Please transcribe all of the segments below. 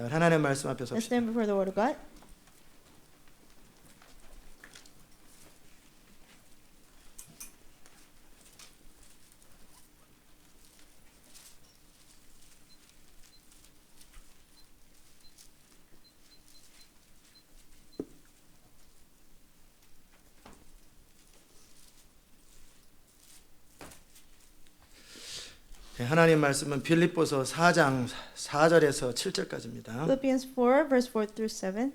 자, 하나님의 말씀 앞에 Let's 섭시다. stand before the Word of God. 네, 하나님 말씀은 빌립보서 4장 4절에서 7절까지입니다. Philippians 4, verse 4 through 7.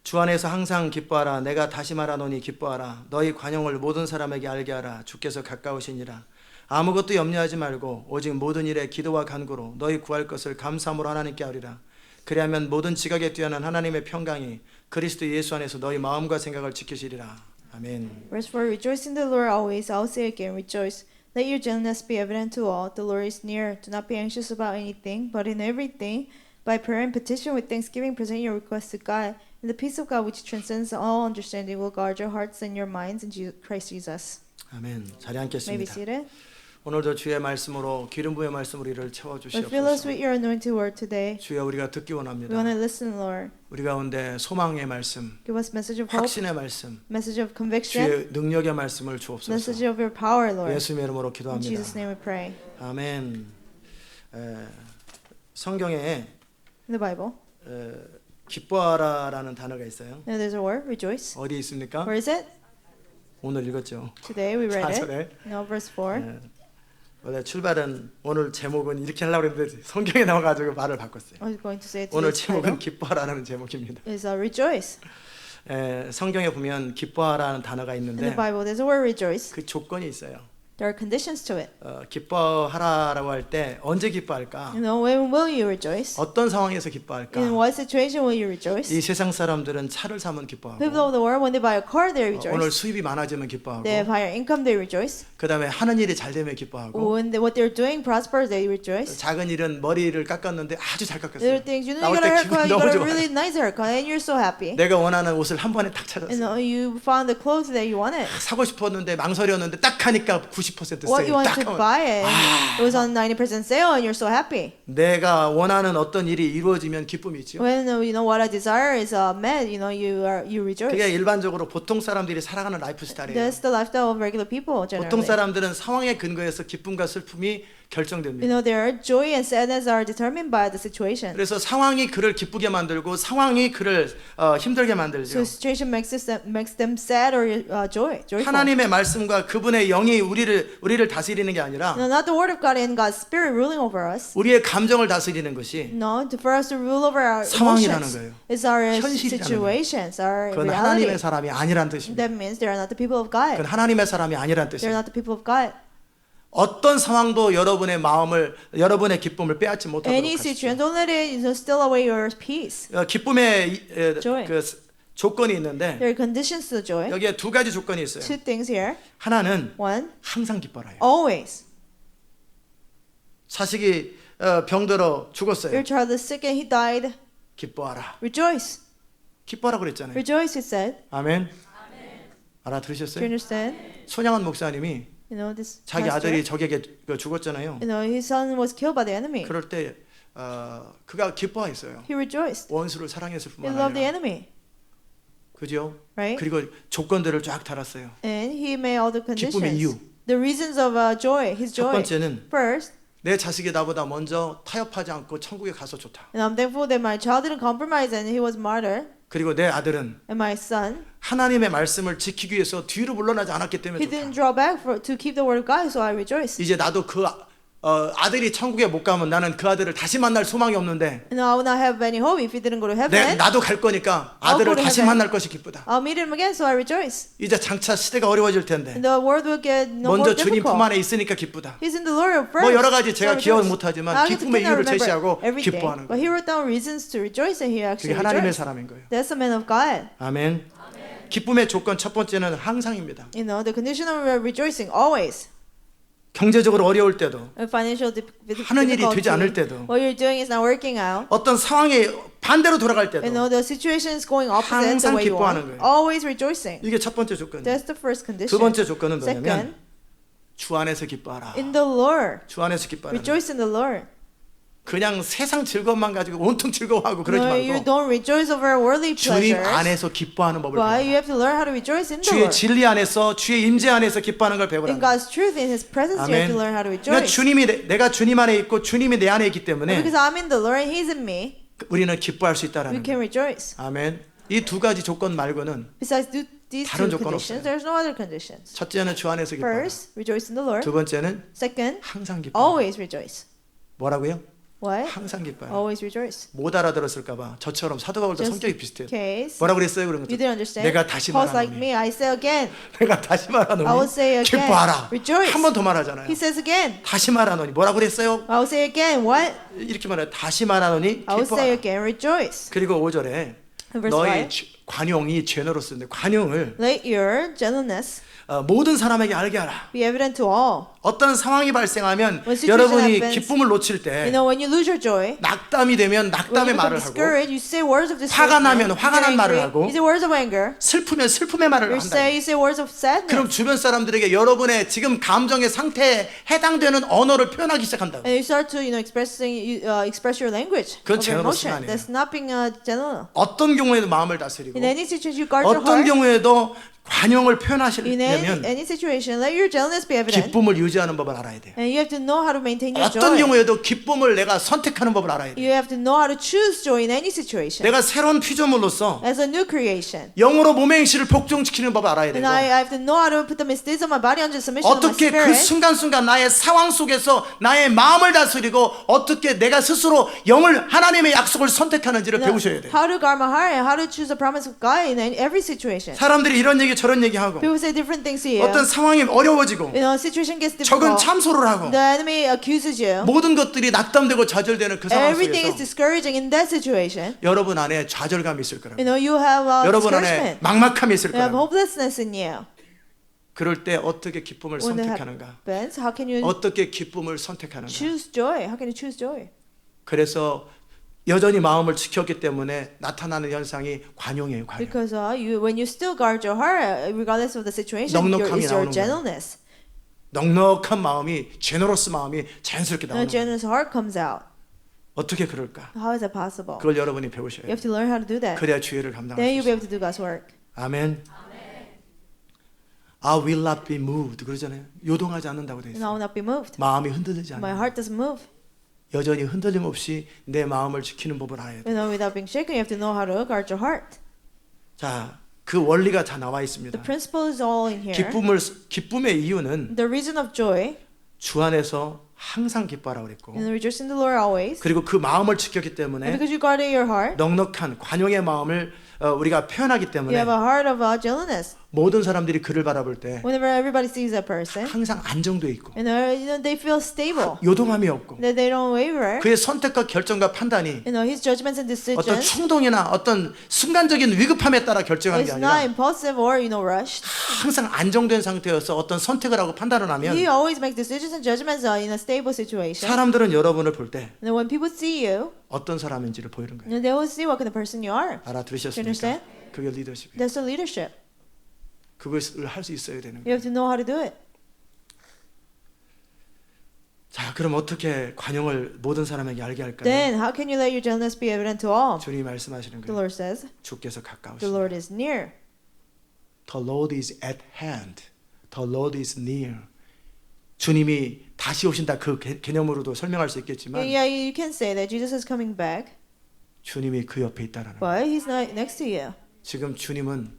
주 안에서 항상 기뻐하라. 내가 다시 말하노니 기뻐하라. 너희 관용을 모든 사람에게 알게 하라. 주께서 가까우시니라. 아무것도 염려하지 말고 오직 모든 일에 기도와 간구로 너희 구할 것을 감사함으로 하나님께 아뢰라. 그리하면 모든 지각에 뛰어난 하나님의 평강이 그리스도 예수 안에서 너희 마음과 생각을 지키시리라. 아멘. Verse 4. Rejoice in the Lord always. I'll say again, rejoice. Let your gentleness be evident to all. The Lord is near. Do not be anxious about anything, but in everything, by prayer and petition with thanksgiving, present your requests to God. And the peace of God, which transcends all understanding, will guard your hearts and your minds in Christ Jesus. 아멘. 자리 May be 앉겠습니다. seated. 오늘도 주의 말씀으로 기름 부의 말씀으로 이를 채워 Lord, fill us 주시옵소서. with your anointed word today. 주여 우리가 듣기 We 원합니다. want to listen, Lord. 우리 가운데 소망의 말씀, Give us message of hope, 확신의 말씀, message of conviction, 주의 능력의 말씀을 주옵소서. message of your power, Lord. 예수님의 이름으로 In 기도합니다. Jesus' name we pray. 아멘. 성경에 In the Bible, 기뻐하라라는 단어가 있어요. now there's a word, rejoice. 어디 있습니까? Where is it? 오늘 읽었죠. Today we read it. 4절에. No, verse 4. 원래 출발은 오늘 제목은 이렇게 하려고 했는데 성경에 나와가지고 말을 바꿨어요. I was going to say 오늘 today's 제목은 title 기뻐하라는 제목입니다. is rejoice. 성경에 보면 기뻐하라는 단어가 In the 있는데 Bible, there's a word rejoice. 그 조건이 있어요. There are conditions to it. 기뻐하라라고 할 때 언제 기뻐할까? You know, when will you rejoice? 어떤 상황에서 In 기뻐할까? what situation will you rejoice? 이 세상 사람들은 차를 사면 기뻐하고 People of the world, when they buy a car, they 오늘 rejoice. 수입이 많아지면 기뻐하고 They have higher income, they rejoice. 그 다음에 하는 일이 잘 되면 기뻐하고 What they're doing prospers, they rejoice. 작은 일은 머리를 깎았는데 아주 잘 깎았어요. Little things, you know, 나올 you got 때 a 기분이 haircut, you 너무 got a 좋아요. really nice haircut, and you're so happy. 내가 원하는 옷을 한 번에 딱 찾았어요. You know, you found the clothes that you wanted. 사고 싶었는데 망설였는데 딱 하니까 90% What 세일 you wanted 딱 to 하면 buy it, it was on 90% sale, and you're so happy. 내가 원하는 어떤 일이 이루어지면 기쁨이죠. When you know what I desire is met, you know you rejoice. 그게 일반적으로 보통 사람들이 살아가는 라이프 스타일이에요. That's the lifestyle of regular people 보통 generally. 사람들은 상황에 근거해서 기쁨과 슬픔이 You 결정됩니다. know, their joy and sadness are determined by the situation. 그래서 상황이 그를 기쁘게 만들고 상황이 그를 힘들게 만들죠. So situation makes them sad or joyful. 하나님의 말씀과 그분의 영이 우리를 다스리는 게 아니라 No, not the word of God and God's Spirit ruling over us. 우리의 감정을 다스리는 것이 No, for us to rule over our 상황이라는 emotions 거예요. is our 현실이라는 situations, our 그건 reality. 하나님의 사람이 아니란 뜻입니다. That means they are not the people of God. 그건 하나님의 사람이 아니란 They are 뜻입니다. not the people of God. 어떤 상황도 여러분의 마음을 여러분의 기쁨을 빼앗지 못하도록 Any 하십시오. situation, don't let it steal away your peace. 기쁨의 Joy. 그 조건이 있는데 There are conditions to joy. 여기에 두 가지 조건이 있어요. Two things here. 하나는 One, 항상 기뻐라요. always. 자식이 병들어 죽었어요. Your child is sick and he died. 기뻐하라. Rejoice. 기뻐하라 그랬잖아요. Rejoice, it said. 아멘. Do you 알아들으셨어요? understand? 손양원 목사님이 You know, this 자기 pastor, 아들이 적에게 죽었잖아요. you know, his son was killed by the enemy. 그럴 때 그가 기뻐했어요. He rejoiced. 원수를 사랑했을 He 뿐만 loved the 아니라. enemy. 그죠? Right? 그리고 조건들을 쫙 달았어요. And he made all the 기쁨의 이유. conditions. The reasons of joy, his 첫 joy. 번째는 First, 내 자식이 나보다 먼저 타협하지 않고 천국에 가서 좋다. and I'm thankful that my child didn't compromise and he was martyred. 그리고 내 아들은 And my son, 하나님의 말씀을 지키기 위해서 뒤로 물러나지 않았기 때문에 he 좋다. didn't draw back to keep the word of God, so I rejoice. 이제 나도 그 아들이 천국에 못 가면 나는 그 아들을 다시 만날 소망이 없는데 And I will not have any hope if he didn't go to heaven. 나도 갈 거니까 I'll 아들을 go to 다시 heaven. 만날 것이 기쁘다. I'll meet him again, so I rejoice. 이제 장차 시대가 어려워질 텐데 And the world will get no more 먼저 주님 품 difficult. 안에 있으니까 기쁘다. He's in the Lord first. 뭐 여러 가지 제가 so 기억은 rejoice. 못하지만 I 기쁨의 cannot 이유를 remember 제시하고 everything, 기뻐하는 But he 거예요. wrote down reasons to rejoice and he 그게 actually 하나님의 rejoiced. 사람인 거예요. That's the man of God. 아멘. 기쁨의 조건 첫 번째는 항상입니다. You know, the condition of rejoicing always. 경제적으로 어려울 때도 Financial 하는 일이 difficulty. 되지 않을 때도 What you're doing is not working out. 어떤 상황이 반대로 돌아갈 때도 You know, the situation is going opposite the 항상 way you 기뻐하는 want. 거예요. Always rejoicing. 이게 첫 번째 조건이에요. That's the first condition. 두 번째 조건은 뭐냐면 Second, 주 안에서 기뻐하라. in the Lord. 주 안에서 기뻐하라. Rejoice in the Lord. 그냥 세상 즐거움만 가지고 온통 즐거워하고 그러지 No, you 말고 don't rejoice over worldly 주님 pleasures. 안에서 기뻐하는 법을 But you 배워라. have to learn how to rejoice in the 주의 Lord. 진리 안에서 주의 임재 안에서 기뻐하는 걸 배우라. In God's truth, in His presence, you have 아멘. to learn how to 그러니까 rejoice. 주님이 내가 주님 안에 있고 주님이 내 안에 있기 때문에 Because I'm in the Lord and He's in me, 우리는 기뻐할 수 we 있다라는 can 거예요. rejoice. 아멘. 이 두 가지 조건 말고는 Besides these 다른 two 조건 conditions, 없어요. there's no other conditions. 첫째는 주 안에서 기뻐하라. First, rejoice in the Lord. 두 번째는 Second, 항상 기뻐하라. always rejoice. 뭐라고요? What? 항상 기뻐하라. Always rejoice. 못 알아들었을까 봐. 저처럼 사도 바울도 Just 성격이 비슷해요. case 뭐라 그랬어요? 그런 you 것도. didn't understand. 내가 다시 Paul's like 말하노니. me. I say again. 내가 다시 I will say 말하노니. again. 기뻐하라. Rejoice. 한 번 더 말하잖아요. He says again. 다시 말하노니. 뭐라 그랬어요? I will say again. What? 이렇게 말해요. 다시 말하노니 I will say 기뻐하라. again. Rejoice. 그리고 5절에 Verse 너희 5. 관용이 제너러스인데 관용을 Let your gentleness 모든 사람에게 알게 하라. be evident to all. 어떤 상황이 발생하면 When situation 여러분이 happens, 기쁨을 놓칠 You 때 know, when you lose your joy, 낙담이 되면 when you 낙담의 become 말을 하고 discouraged, you say words of 화가 나면 discouragement. 화가 난 You're 말을 angry, 하고 you say words of anger. 슬프면 슬픔의 말을 한다. You say words of sadness. 그럼 주변 사람들에게 여러분의 지금 감정의 상태에 해당되는 언어를 표현하기 시작한다. And you start to, express your language 그건 of your generous emotion. 아니에요. That's not being gentle. 어떤 경우에도 마음을 다스리고 In any situation, you guard your 어떤 heart. 경우에도 관용을 In 표현하시려면 any situation, let your gentleness be evident. 기쁨을 유지하는 법을 알아야 돼요. And you have to know how to maintain your 어떤 joy. 경우에도 기쁨을 내가 선택하는 법을 알아야 돼요. You have to know how to choose joy in any situation. 내가 새로운 피조물로서 As a new creation. 영으로 몸의 행실을 복종시키는 법을 알아야 And 되고 I have to know how to put the misdeeds of my body under submission of my 어떻게 그 spirit. 순간순간 나의 상황 속에서 나의 마음을 다스리고 어떻게 내가 스스로 영을 하나님의 약속을 선택하는지를 배우셔야 돼요. How to guard my heart and how to choose the promise of God in every situation. 사람들이 이런 얘기 저런 얘기하고 People say different things to you. 어떤 상황이 어려워지고 Situation gets 적은 difficult. 참소를 하고 The enemy accuses you. 모든 것들이 낙담되고 좌절되는 그 상황 Everything is 속에서 discouraging in that situation. 여러분 안에 좌절감이 있을 거라고. You have 여러분 안에 discouragement. 막막함이 있을 You have 거라고. hopelessness in you. 그럴 때 어떻게 기쁨을 When that 선택하는가? happens, how can you 어떻게 기쁨을 선택하는가? choose joy? How can you choose joy? 그래서 여전히 마음을 지켰기 때문에 나타나는 현상이 관용이에요. 관용. Because when you still guard your heart, regardless of the situation, 넉넉함이 it's your 나오는 거예요. gentleness. 넉넉한 마음이 제너러스 마음이 자연스럽게 The 나오는 거예요. generous heart comes out. 어떻게 그럴까? How is that possible? 그걸 여러분이 배우셔야 You 돼요. have to learn how to do that. 그래야 주의를 감당할 Then 수 you'll be 있어요. able to do God's work. 아멘. I will not be moved 그러잖아요. 요동하지 않는다고 돼 And I will 있어요. not be moved. 마음이 흔들리지 My 않아요. heart doesn't move. 여전히 흔들림 없이 내 마음을 지키는 법을 알아야 돼요. Without being shaken, you have to know how to guard your heart. 자, 그 원리가 다 나와 있습니다. The principle is all in here. 기쁨의 이유는 The reason of joy 주 안에서 항상 기뻐하라고 그랬고 and rejoice in the Lord always. 그리고 그 마음을 지켰기 And 때문에 because you guarded your heart, 넉넉한 관용의 마음을 우리가 표현하기 you 때문에 have a heart of gentleness. 모든 사람들이 그를 바라볼 때 Whenever everybody sees that person, 항상 안정돼 있고 and they feel stable. 요동함이 없고 That they don't waver. 그의 선택과 결정과 판단이 His judgments and 어떤 decisions 충동이나 어떤 순간적인 위급함에 따라 결정하는 게 is not 아니라 impulsive or rushed. 항상 안정된 상태여서 어떤 선택을 하고 판단을 하면 He always makes decisions and judgments in a stable situation. 사람들은 여러분을 볼 때 And when people see you, 어떤 사람인지를 보이는 거예요. they will see what kind of person you are. 알아들으셨습니까? understand? 그게 리더십이에요. That's the leadership. 그것을 할 수 있어야 되는 You 거예요. have to know how to do it. 자, 그럼 어떻게 관용을 모든 사람에게 알게 할까요? Then how can you let your gentleness be evident to all? 주님이 말씀하시는 The 거예요. Lord says, 주께서 the 가까우시다. Lord is near. The Lord is at hand. The Lord is near. 주님이 다시 오신다 그 개념으로도 설명할 수 있겠지만 Yeah, you can say that Jesus is coming back, 주님이 그 옆에 있다라는 거예요. but He's not next to you. 지금 주님은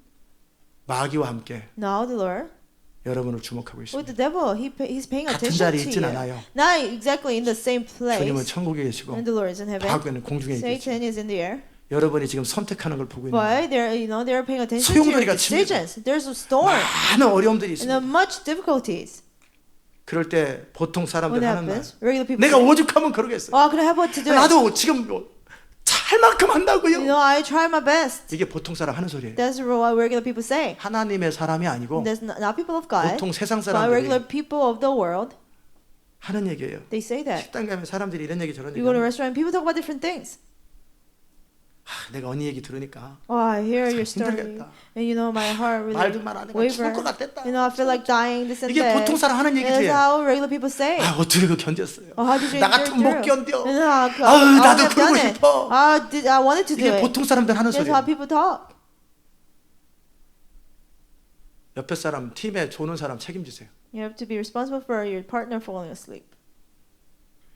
마귀와 함께 Now the Lord, 여러분을 주목하고 with 있습니다. the devil, He's paying 같은 attention 자리에 to 있진 you. 않아요. Not exactly in the same 주님은 place. 천국에 계시고 And the Lord is in heaven. 마귀는 공중에 계시고 Satan is in the air. 여러분이 지금 선택하는 걸 보고 있는 거예요. But they're paying attention to your 소용돌이가 칩니다. decisions. There's a storm 많은 어려움들이 and 있습니다. much difficulties. 그럴 때 보통 What 사람들 하는 말 happens? Regular people 내가 say, 오죽하면 그러겠어요. "Oh, could I have what to do? 나도 지금 할 만큼 한다고요. I try my best." 이게 보통 사람 하는 소리예요. That's what regular people say. 하나님의 사람이 아니고 That's not people of God, 보통 세상 but regular 사람들이 people of the world. 하는 얘기예요. They say that. 식당 가면 사람들이 이런 얘기 저런 얘기 You go to a 하는 restaurant, people talk about different things. 내가 언니 얘기 들으니까 I hear your story, 힘들겠다. and you know my heart really 말만 안 하니까 죽을 waver. 것 같았다. You know, I feel like dying. This and 이게 that. 보통 사람 하는 And that's 얘기지. how regular people say. 어떻게 그거 견뎠어요? Oh, how did you 나 endure 같으면 못 through? 견뎌. And I 나도 have 그러고 done it. 싶어. I wanted to do 이게 it. 보통 사람들 하는 That's how 소리예요. people talk. 옆에 사람, 팀에 조는 사람 책임지세요. You have to be responsible for your partner falling asleep.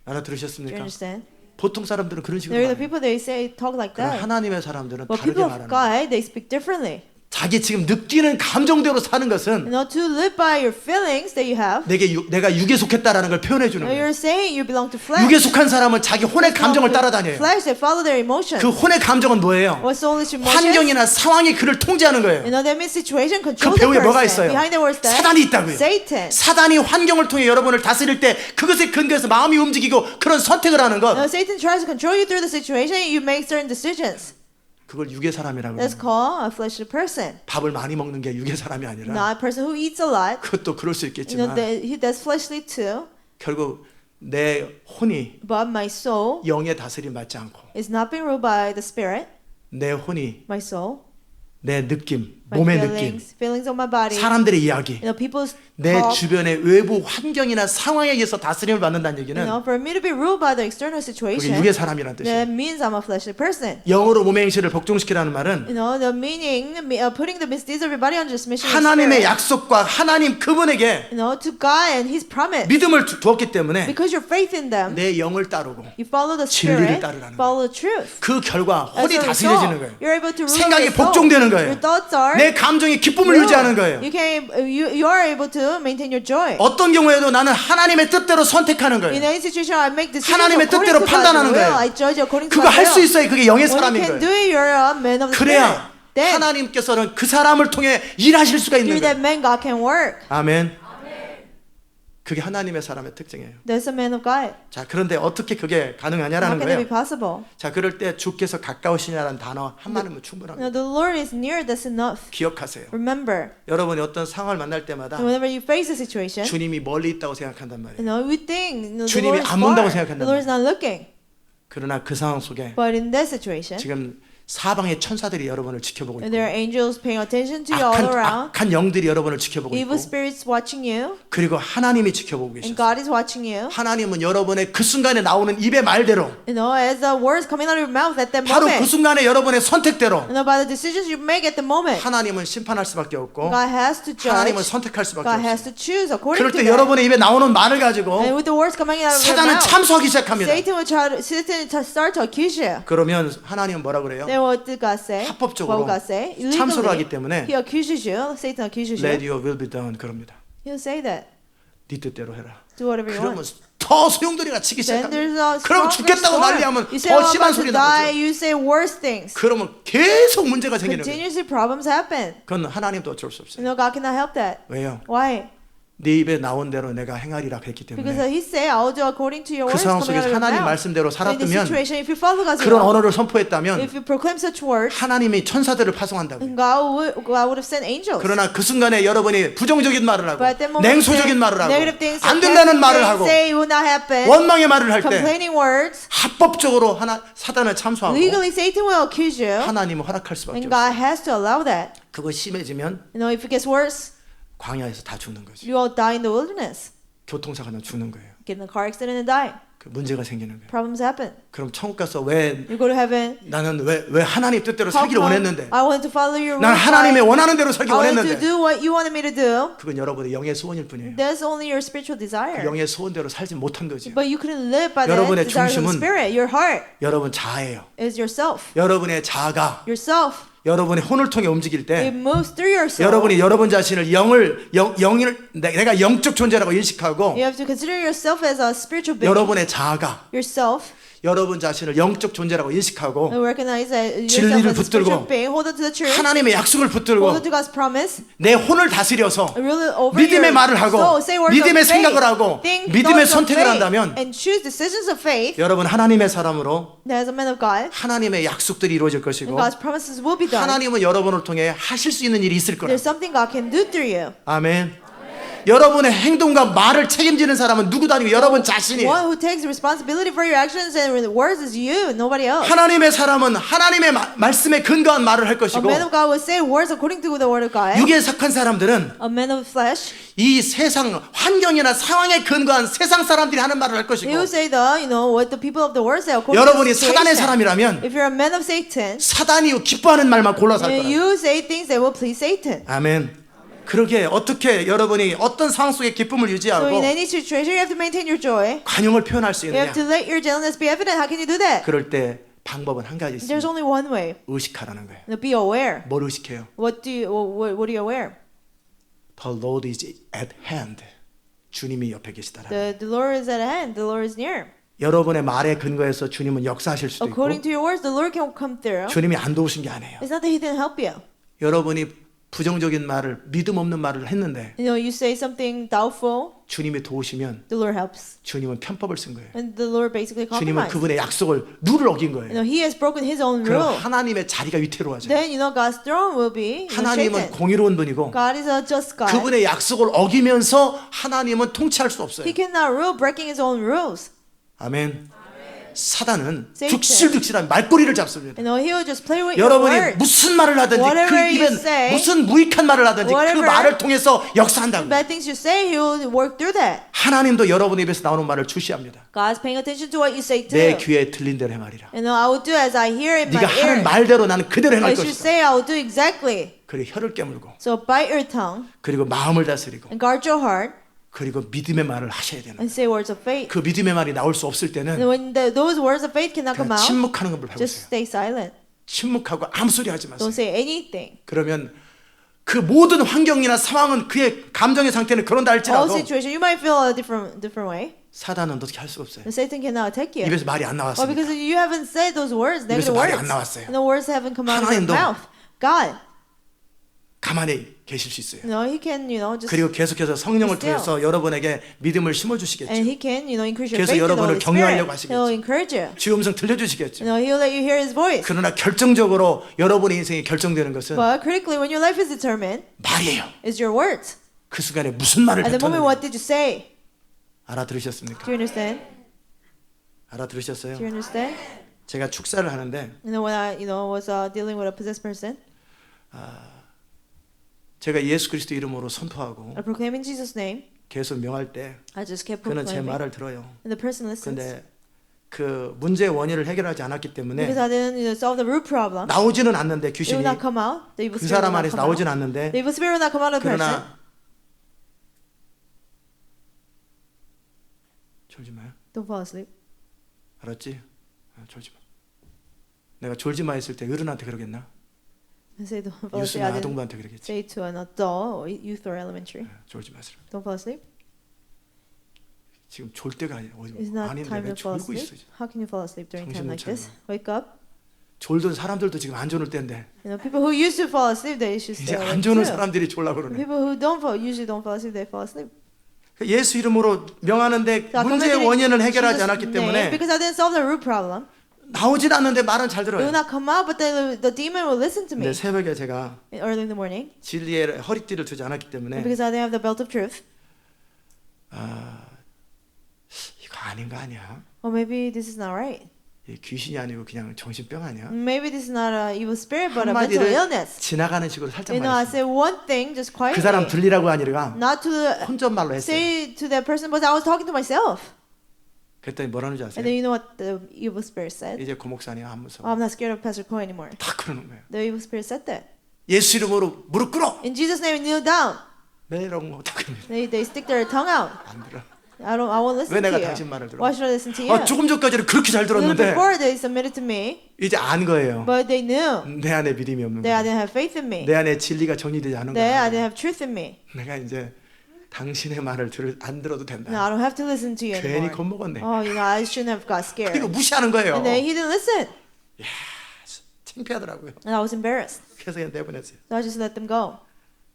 Do you 알아들으셨습니까? understand? 보통 사람들은 그런 식으로 There are the 말해요. people they say talk like 그러나 that. 하나님의 사람들은 But 다르게 people of 말하는 거예요. God, they speak differently. 자기 지금 느끼는 감정대로 사는 You 것은 know, to live by your feelings that you have. 내가 육에 속했다라는 걸 표현해 주는 거예요. You're saying you belong to flesh. 육에 속한 사람은 자기 혼의 감정을 따라다녀요. Flesh, they follow their emotions. 그 혼의 감정은 뭐예요? What soulish emotions? 환경이나 상황이 그를 통제하는 거예요. You know, that means situation 그 control the 배우에 뭐가 person. 있어요? Behind the words that 사단이 있다고요. Satan. 사단이 환경을 통해 여러분을 다스릴 때 그것에 근거해서 마음이 움직이고 그런 선택을 하는 것, No, Satan tries to control you through the situation. You make certain decisions. 그걸 육의 사람이라고 That's 해요. called a fleshly person. 밥을 많이 먹는 게 육의 사람이 아니라 Not a person who eats a lot. 그것도 그럴 수 You know, 있겠지만 he does fleshly too. 결국 내 혼이 But my soul 영의 다스림 받지 않고 is not being ruled by the spirit. 내 혼이 My soul, 내 느낌, my 몸의 느낌, feelings of my body. 사람들의 이야기, You know, people's 내 talk. 주변의 외부 환경이나 상황에 의해서 다스림을 받는다는 얘기는 You know, for me to be ruled by the external 그게 situation, 육의 사람이라는 that 뜻이에요. means I'm a fleshly person. 영어로 몸의 행실을 복종시키라는 말은 You know, the meaning of putting the misdeeds of your body under submission. of 하나님의 spirit. 약속과 하나님 그분에게 You know, to God and His promise. 믿음을 두었기 때문에 Because your faith in them, 내 영을 따르고 you follow the 진리를 spirit, 따르라는 follow the truth. 그 결과 As 혼이 a 다스려지는 result, 거예요. you're able to rule 생각이 your soul. 복종되는 거예요. Your thoughts are 내 감정이 기쁨을 ruled. 유지하는 거예요. You are able to maintain your joy. 어떤 경우에도 나는 하나님의 뜻대로 선택하는 In 거예요. any situation, I make decisions 하나님의 according 뜻대로 to God's 판단하는 will. 거예요. I judge according to 그거 God's 할 수 will. 있어요. 그게 영의 When you 사람인 can do 거예요. it, you're a man of the 그래야 spirit. Then, 하나님께서는 그 사람을 통해 일하실 수가 있는 through that 거예요. man, God can work. 아멘. 그게 하나님의 사람의 특징이에요. That's a man of God. 자, 그런데 어떻게 그게 How 가능하냐라는 can that be 거예요. possible? 자, 그럴 때 주께서 가까우시냐라는 단어 한마디면 No, 충분합니다. the Lord is near. That's enough. 기억하세요. Remember, 여러분이 어떤 상황을 만날 때마다 whenever you face a situation, 주님이 멀리 있다고 생각한단 말이에요. you know, we think the 주님이 Lord is 안 본다고 far. 생각한단 The Lord is not looking. 그러나 그 상황 속에 But in that situation, 지금 사방의 천사들이 여러분을 지켜보고 있고 there are angels paying attention to you all around. 악한 영들이 여러분을 지켜보고 Evil 있고 spirits watching you, 그리고 하나님이 지켜보고 계셨어요. and God is watching you. 하나님은 여러분의 그 순간에 나오는 입의 말대로 You know, as the words coming out of your mouth at that 바로 그 moment. 순간에 여러분의 선택대로 You know, by the decisions you make at the moment. 하나님은 심판할 수밖에 없고 God has to 하나님은 judge. 선택할 수밖에 God 없어요. has to choose according 그럴 to 때 that. 여러분의 입에 나오는 말을 가지고 And with the words coming out of your 사단은 mouth, 참소하기 시작합니다. Satan will start to accuse you. 그러면 하나님은 뭐라 그래요? Then what did God say? 합법적으로 What would God say? 참소를 하기 Illegally, 때문에 He accuses you. Satan accuses Let you. your will be done 그럽니다. He'll say that. 네 뜻대로 해라. Do whatever you 그러면 want. 더 소용돌이가 치기 Then there's 시작합니다. a 그럼 stronger 죽겠다고 storm. 난리하면 You say, 더 I'm 심한 about to 소리 die. 나오죠. You say worse things. 그러면 계속 문제가 생기는 거예요. Continuously problems happen. 그건 하나님도 어쩔 수 없어요. You know, God cannot help that. 왜요? Why? 네 입에 나온 대로 내가 행하리라 했기 Because 때문에 He said, I will do according to your 그 words 상황 coming 속에서 out of your 하나님 mouth. 말씀대로 So in this 살았다면 situation, if you follow God's 그런 will, 언어를 선포했다면 if you proclaim such words, 하나님이 천사들을 파송한다고요. God would have sent angels. 그러나 그 순간에 여러분이 부정적인 말을 하고 But at that moment, 냉소적인 say 말을 하고 negative things, 안 된다는 말을 하고 say it will not happen. 원망의 말을 할 때 Complaining words. 합법적으로 사단을 참소하고 Legally, Satan will accuse you, 하나님은 허락할 수밖에 and 없어요. God has to allow that. 그거 심해지면 You know, if it gets worse, 광야에서 다 죽는 거죠. you all die in the wilderness. 교통사고 나면 죽는 거예요. Get in a car accident and die. 그 문제가 생기는 거예요. Problems happen. 그럼 천국 가서 왜 You go to heaven. 나는 왜 하나님 뜻대로 How 살기를 come 원했는데 I wanted to follow your 난 rules. 하나님의 원하는 대로 살기 I wanted to 원했는데 do what you wanted me to do. 그건 여러분의 영의 소원일 뿐이에요. That's only your spiritual 그 desire. 영의 소원대로 살지 못한 거지. But you couldn't live by the 여러분의 desires of the 중심은 spirit. Your heart 여러분 자아예요. is yourself. 여러분의 자아가 Yourself. 여러분의 혼을 통해 움직일 때 It moves through your soul. 여러분이 여러분 자신을 영을 내가 영적 존재라고 인식하고 You have to consider yourself as a spiritual being. 여러분의 자아가 Yourself. 여러분 자신을 영적 존재라고 인식하고 And recognize that 진리를 yourself as a spiritual 붙들고 being. Hold on to the truth. 하나님의 약속을 Hold 붙들고 on to God's promise. 내 혼을 다스려서 Really over 믿음의 your 말을 하고 soul. Say words 믿음의 of faith. 생각을 하고 Think 믿음의 thoughts of 선택을 faith. 한다면 And choose decisions of faith. 여러분 하나님의 사람으로 As a man of God. 하나님의 약속들이 이루어질 And 것이고 God's promises will be done. 하나님은 여러분을 통해 하실 수 있는 일이 있을 거라고. There's something God can do through you. 아멘. 여러분의 행동과 말을 책임지는 사람은 누구도 아니고 여러분 자신이에요. One who takes responsibility for your actions and words is you, nobody else. 하나님의 사람은 하나님의 말씀에 근거한 말을 할 A 것이고 man of God will say words according to the word of God. 육에 속한 사람들은 A man of flesh, 이 세상 환경이나 상황에 근거한 세상 사람들이 하는 말을 할 he 것이고 will say what the people of the world say according to 여러분이 the 사단의 situation. 사람이라면 If you're a man of Satan, 사단이 기뻐하는 말만 골라서 할 거라고. you say things that will please Satan. 아멘. 그렇게 어떻게 여러분이 어떤 상황 속에 기쁨을 So 유지하고 in any situation, you have to maintain your joy. 관용을 표현할 수 You have 있느냐? to let your gentleness be evident. How can you do that? 그럴 때 방법은 한 가지 There's 있습니다. only one way. 의식하라는 거예요. Be aware. 뭘 의식해요? What are you aware? The Lord is at hand. 주님이 옆에 계시다라. The Lord is at hand. The Lord is near. 여러분의 말에 근거해서 주님은 역사하실 수도 있고 According to your words, the Lord can come through. 주님이 안 도우신 게 아니에요. It's not that He didn't help you. 여러분이 부정적인 말을 믿음 없는 말을 했는데 You say something doubtful, 주님이 도우시면 the Lord helps. 주님은 편법을 쓴 거예요. And the Lord basically 주님은 compromised. 그분의 약속을 룰을 어긴 거예요. He has broken His own 그럼 rule. 하나님의 자리가 위태로워져요. Then God's throne will be 하나님은 shaken. 공의로운 분이고 God is a just God. 그분의 약속을 어기면서 하나님은 통치할 수 없어요. He cannot rule breaking His own rules. 아멘. 사단은 Satan. 득실득실한 말꼬리를 잡습니다. He will just play with your 여러분이 words. 무슨 말을 하든지 그 Whatever you 입에 say, 무슨 무익한 말을 하든지 그 whatever 말을 통해서 역사한다고. Bad things you say, He will work through that. 하나님도 여러분 입에서 나오는 말을 주시합니다. God's paying attention to what you say 내 too. 귀에 들린 대로 해말이라. I will do as I hear in my 네가 하는 ear. 말대로 나는 그대로 행할 As you 것이다. say, I will do exactly. 그리고 혀를 깨물고 So bite your tongue 그리고 마음을 다스리고 and guard your heart 그리고 믿음의 말을 하셔야 되는. and say words of faith. 그 믿음의 말이 나올 수 없을 때는 And when those words of faith cannot come 그냥 out, 침묵하는 걸 just 배우세요. stay silent. 침묵하고 아무 소리 하지 마세요. Don't say anything. 그러면 그 모든 환경이나 상황은 그의 감정의 상태는 그런다 All 할지라도 situation, you might feel a different way. 사단은 어떻게 할 수가 없어요. And Satan cannot attack you. 입에서 말이 안 Well, 나왔으니까. because you haven't said those words, 입에서 negative 말이 words. 안 나왔어요. And the words haven't come out of your 하나님도 mouth. God, 가만히 계실 수 있어요. He can, just 그리고 계속해서 성령을 still. 통해서 여러분에게 믿음을 심어 주시겠죠. and He can, increase your 그래서 faith in the 여러분을 Holy 격려하려고 Spirit. 하시겠죠. He'll encourage you. 주의 음성 들려주시겠죠. He'll let you hear His voice. 그러나 결정적으로 여러분의 인생이 결정되는 것은 But critically, when your life is determined, 말이에요. is your words. 그 순간에 무슨 말을 At the moment, 뱉었느냐. what did you say? 알아들으셨습니까? Do you understand? 알아들으셨어요? Do you understand? 제가 축사를 하는데 When I, was dealing with a possessed person, 제가 예수 그리스도 이름으로 선포하고 I proclaim in Jesus' name. 계속 명할 때 I just kept 그는 제 proclaiming, 말을 들어요. and the person listens. 근데 그 문제의 원인을 해결하지 않았기 때문에 Because I didn't, solve the root problem. 나오지는 않는데 It 귀신이 will not come out. The evil 그 spirit will 사람 not 안에서 come out. 나오지는 않는데 The evil spirit will not come out of the person. 그러나 졸지 마요. Don't fall asleep. 알았지? 졸지 마. 내가 졸지 마 했을 때 어른한테 그러겠나? I say don't fall asleep. 유스나 I didn't 아동부한테 그러겠지. say to an adult or youth or elementary. 졸지 마세요. Don't fall asleep. 지금 졸 때가 아니야. It's not 아닌데 time 왜 to fall 졸고 asleep. 있어? How can you fall asleep during a time 정신 못 like this? 차려. Wake up. 졸던 사람들도 지금 안 졸을 때인데 People who used to fall asleep, they should 이제 stay 안 awake 조는 too. 사람들이 졸라 그러네. People who usually don't fall asleep, they fall asleep. 예수 이름으로 명하는데 So I 문제의 commanded 원인을 in 해결하지 Jesus' 않았기 name, 때문에 because I didn't solve the root problem. 나오진 않는데 말은 잘 It will 들어요. not come out, but the demon will listen to me 근데 새벽에 제가 early in the morning. 진리의 허리띠를 두지 않았기 때문에 Because I didn't have the belt of truth. 이거 아닌 거 아니야? Or maybe this is not right. 이 귀신이 아니고 그냥 정신병 아니야? Maybe this is not a evil spirit, but a mental 한마디를 illness. 지나가는 식으로 살짝 I 말했어. said one thing just 그 사람 quietly. 들리라고 아니라 Not to 혼잣말로 했어요. say to that person, but I was talking to myself. 그랬더니 뭐라는 줄 And 아세요? then you know what the evil spirit said? 이제 고목사님 안 Oh, 무서워. I'm not scared of Pastor Coy anymore. 다 그러는 거예요. The evil spirit said that. 예수 이름으로 무릎 꿇어. In Jesus' name, kneel down. 매이런 거다 그럽니다. They stick their tongue out. 안 들어. I won't listen 왜 to 내가 you. 당신 말을 들어? Why should I listen to you? 조금 전까지는 그렇게 잘 A little 들었는데 before they submitted to me, 이제 안 거예요. but they knew 내 안에 믿음이 없는 that I 거예요. didn't have faith in me. 내 안에 진리가 정리되지 않은 That I 거예요. didn't have truth in me. 내가 이제 당신의 말을 안 들어도 No, 된다. I don't have to listen to you 괜히 anymore. 겁먹었네. Oh, I shouldn't have got scared. 그리고 무시하는 거예요. And then he didn't listen. 창피하더라고요. And I was embarrassed. 그래서 그냥 내보냈어요. So I just let them go.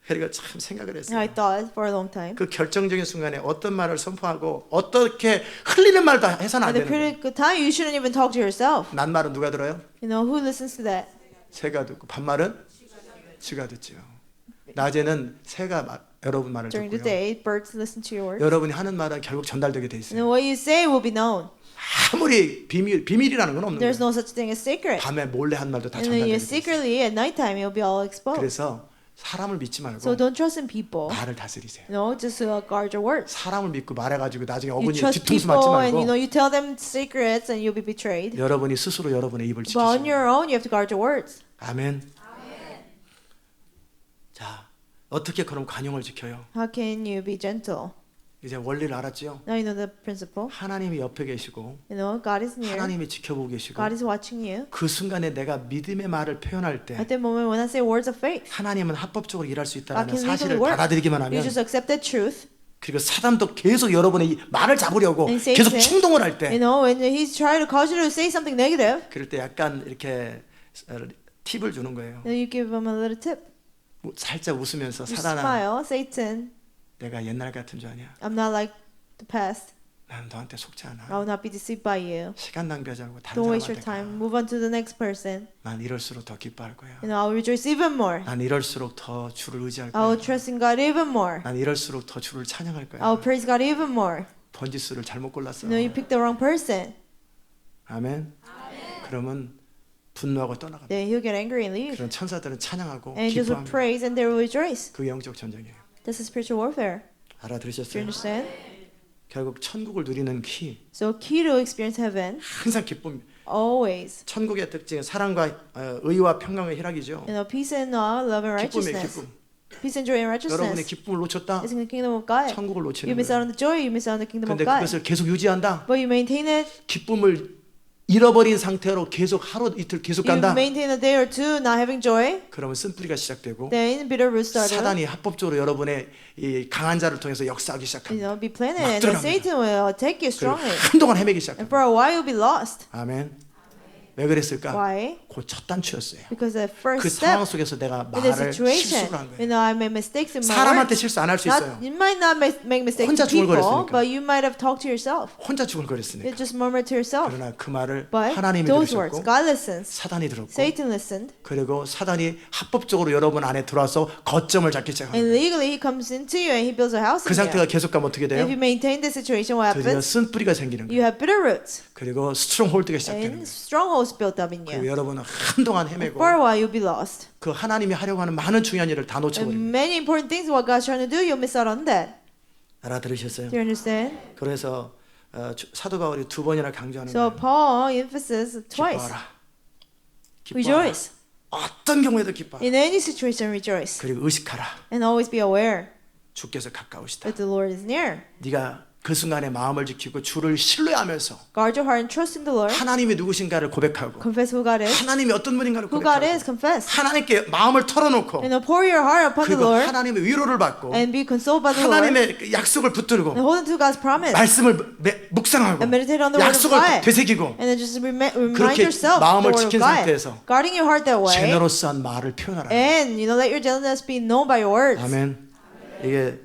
그리고 참 생각을 And I 했어요. thought for a long time. 그 결정적인 순간에 어떤 말을 선포하고 어떻게 흘리는 말도 해서는 안 At the 되는 거예요. critical time, you shouldn't even talk to yourself. 난 말은 누가 들어요? Who listens to that? 새가 듣고 반말은 쥐가 듣죠. 낮에는 새가 여러분 말을 During the 듣고요. day, birds listen to your words. 여러분이 하는 말은 결국 전달되게 돼 And 있어요. then what you say will be known. 아무리 비밀이라는 건 없는 There's 거예요. no such thing as secret. 밤에 몰래 한 말도 다 And then 전달되게 you 돼 있어요. secretly at nighttime it'll be all exposed. 그래서 사람을 믿지 말고 So don't trust in people. 말을 다스리세요. No, just guard your words. 사람을 믿고 말해가지고 나중에 You 어머니 trust 뒤통수 맞지 people and 말고 you tell them secrets and you'll be betrayed. 여러분이 스스로 여러분의 입을 But on 지키시고. your own, you have to guard your words. 아멘. 자, 어떻게 그럼 관용을 지켜요? How can you be gentle? 이제 원리를 알았죠? Now you know the principle. 하나님이 옆에 계시고 You know, God is near. 하나님이 지켜보고 계시고 God is watching you. 그 순간에 내가 믿음의 말을 표현할 때 At that moment when I say words of faith, 하나님은 합법적으로 일할 수 God 있다는 can 사실을 legally work. 받아들이기만 You 하면 just accept that truth. 그리고 사단도 계속 여러분의 이 말을 잡으려고 And 계속 Satan, 충동을 할 You 때 know, when he's trying to cause you to say something negative, 그럴 때 약간 이렇게 팁을 주는 거예요. then you give him a little tip. 살짝 웃으면서 You 사단아 smile, Satan, 내가 옛날 같은 줄 아냐? I'm not like the past. 나는 너한테 속지 I 않아. will not be deceived by you. 시간 낭비하지 않고 다른 Don't waste your 사람한테 time. 가. Move on to the next person. 난 이럴수록 더 기뻐할 거야. You know, I will rejoice even more. 난 이럴수록 더 주를 의지할 I will 거야. trust in God even more. 난 이럴수록 더 주를 찬양할 I 거야. will praise God even more. 번지수를 잘못 골랐어. You know, you picked the wrong person. 아멘. 그러면 분노하고 떠나갑니다. Then he'll get angry and leave. 그런 천사들은 찬양하고 And angels will 기뻐합니다. praise and they will rejoice. 그 영적 전쟁이에요. That's a spiritual warfare. Do you 알아들으셨어요? understand? 결국 천국을 누리는 키 So key to experience heaven, 항상 기쁨. always. 천국의 특징은 사랑과 의와 평강의 희락이죠. You know, peace and love and 기쁨이에요, righteousness. 기쁨. Peace and joy and 여러분의 righteousness. 기쁨을 놓쳤다. It's in the kingdom of God. 천국을 You 놓치는 miss out 거예요. on the joy, you miss out on the kingdom of 근데 God. 그것을 계속 유지한다. But you maintain it, 기쁨을 잃어버린 상태로 계속 하루 이틀 계속 you 간다. maintain a day or two not having joy, 그러면 쓴뿌리가 시작되고 then bitter roots start to, 사단이 합법적으로 여러분의 이 강한 자를 통해서 역사하기 you 시작합니다. know, be planted, 막 and then 들어갑니다. Satan will attack you 그리고 strongly. 한동안 헤매기 And 시작합니다. for a while you'll be lost. 아멘. 왜 그랬을까? Why? 그 첫 단추였어요. Because the 그 first 상황 step 속에서 내가 in the 말을 situation, 실수를 한 you 거예요. know, I made mistakes in my 사람한테 words. 실수 안 할 수 Not, 있어요. you might not make mistakes 혼자 to people, 중얼거렸으니까. but you might have talked to yourself. 혼자 You 중얼거렸으니까. just murmur to yourself. 그러나 그 말을 But 하나님이 those words, 들으셨고 God listens. 사단이 들었고 Satan listened. 그리고 사단이 합법적으로 여러분 안에 들어와서 거점을 잡기 시작합니다. And legally he comes into you and he builds a house 그 in 상태가 you. 계속 가면 어떻게 And 돼요? if you maintain this situation, what 드디어 happens? 쓴뿌리가 생기는 거예요. You have bitter roots 그리고 스트롱홀드가 시작되는 and 거예요. strongholds built up in 그리고 you. 여러분은 한동안 헤매고 For a while you'll be lost. 그 하나님이 하려고 하는 많은 중요한 일을 다 And 놓쳐버립니다. many important things what God's trying to do, you'll miss out on that. 알아들으셨어요? Do you understand? 그래서 사도 바울이 두 번이나 강조하는 So 거예요. Paul emphasizes twice. 기뻐하라. 기뻐하라. Rejoice. 어떤 경우에도 기뻐하라. In any situation, rejoice. 그리고 의식하라. And always be aware 주께서 가까우시다. that the Lord is near. 네가 그 순간에 마음을 지키고 주를 신뢰하면서 Guard your heart and trust in the Lord. 하나님이 누구신가를 고백하고 Confess who God is. 하나님이 어떤 분인가를 Who God 고백하고 is, confess. 하나님께 마음을 털어놓고 And pour your heart upon the 그리고 Lord 하나님의 위로를 받고 and be consoled by the Lord. 하나님의 그 약속을 붙들고 And hold on to God's promise. 말씀을 묵상하고 And meditate on the word of 약속을 God. 되새기고 And then just remind 그렇게 yourself the 마음을 word of 지킨 God. 상태에서 Guarding your heart that way. 제너러스한 말을 표현하라. And you know, let your gentleness be known by your words. 아멘. 이게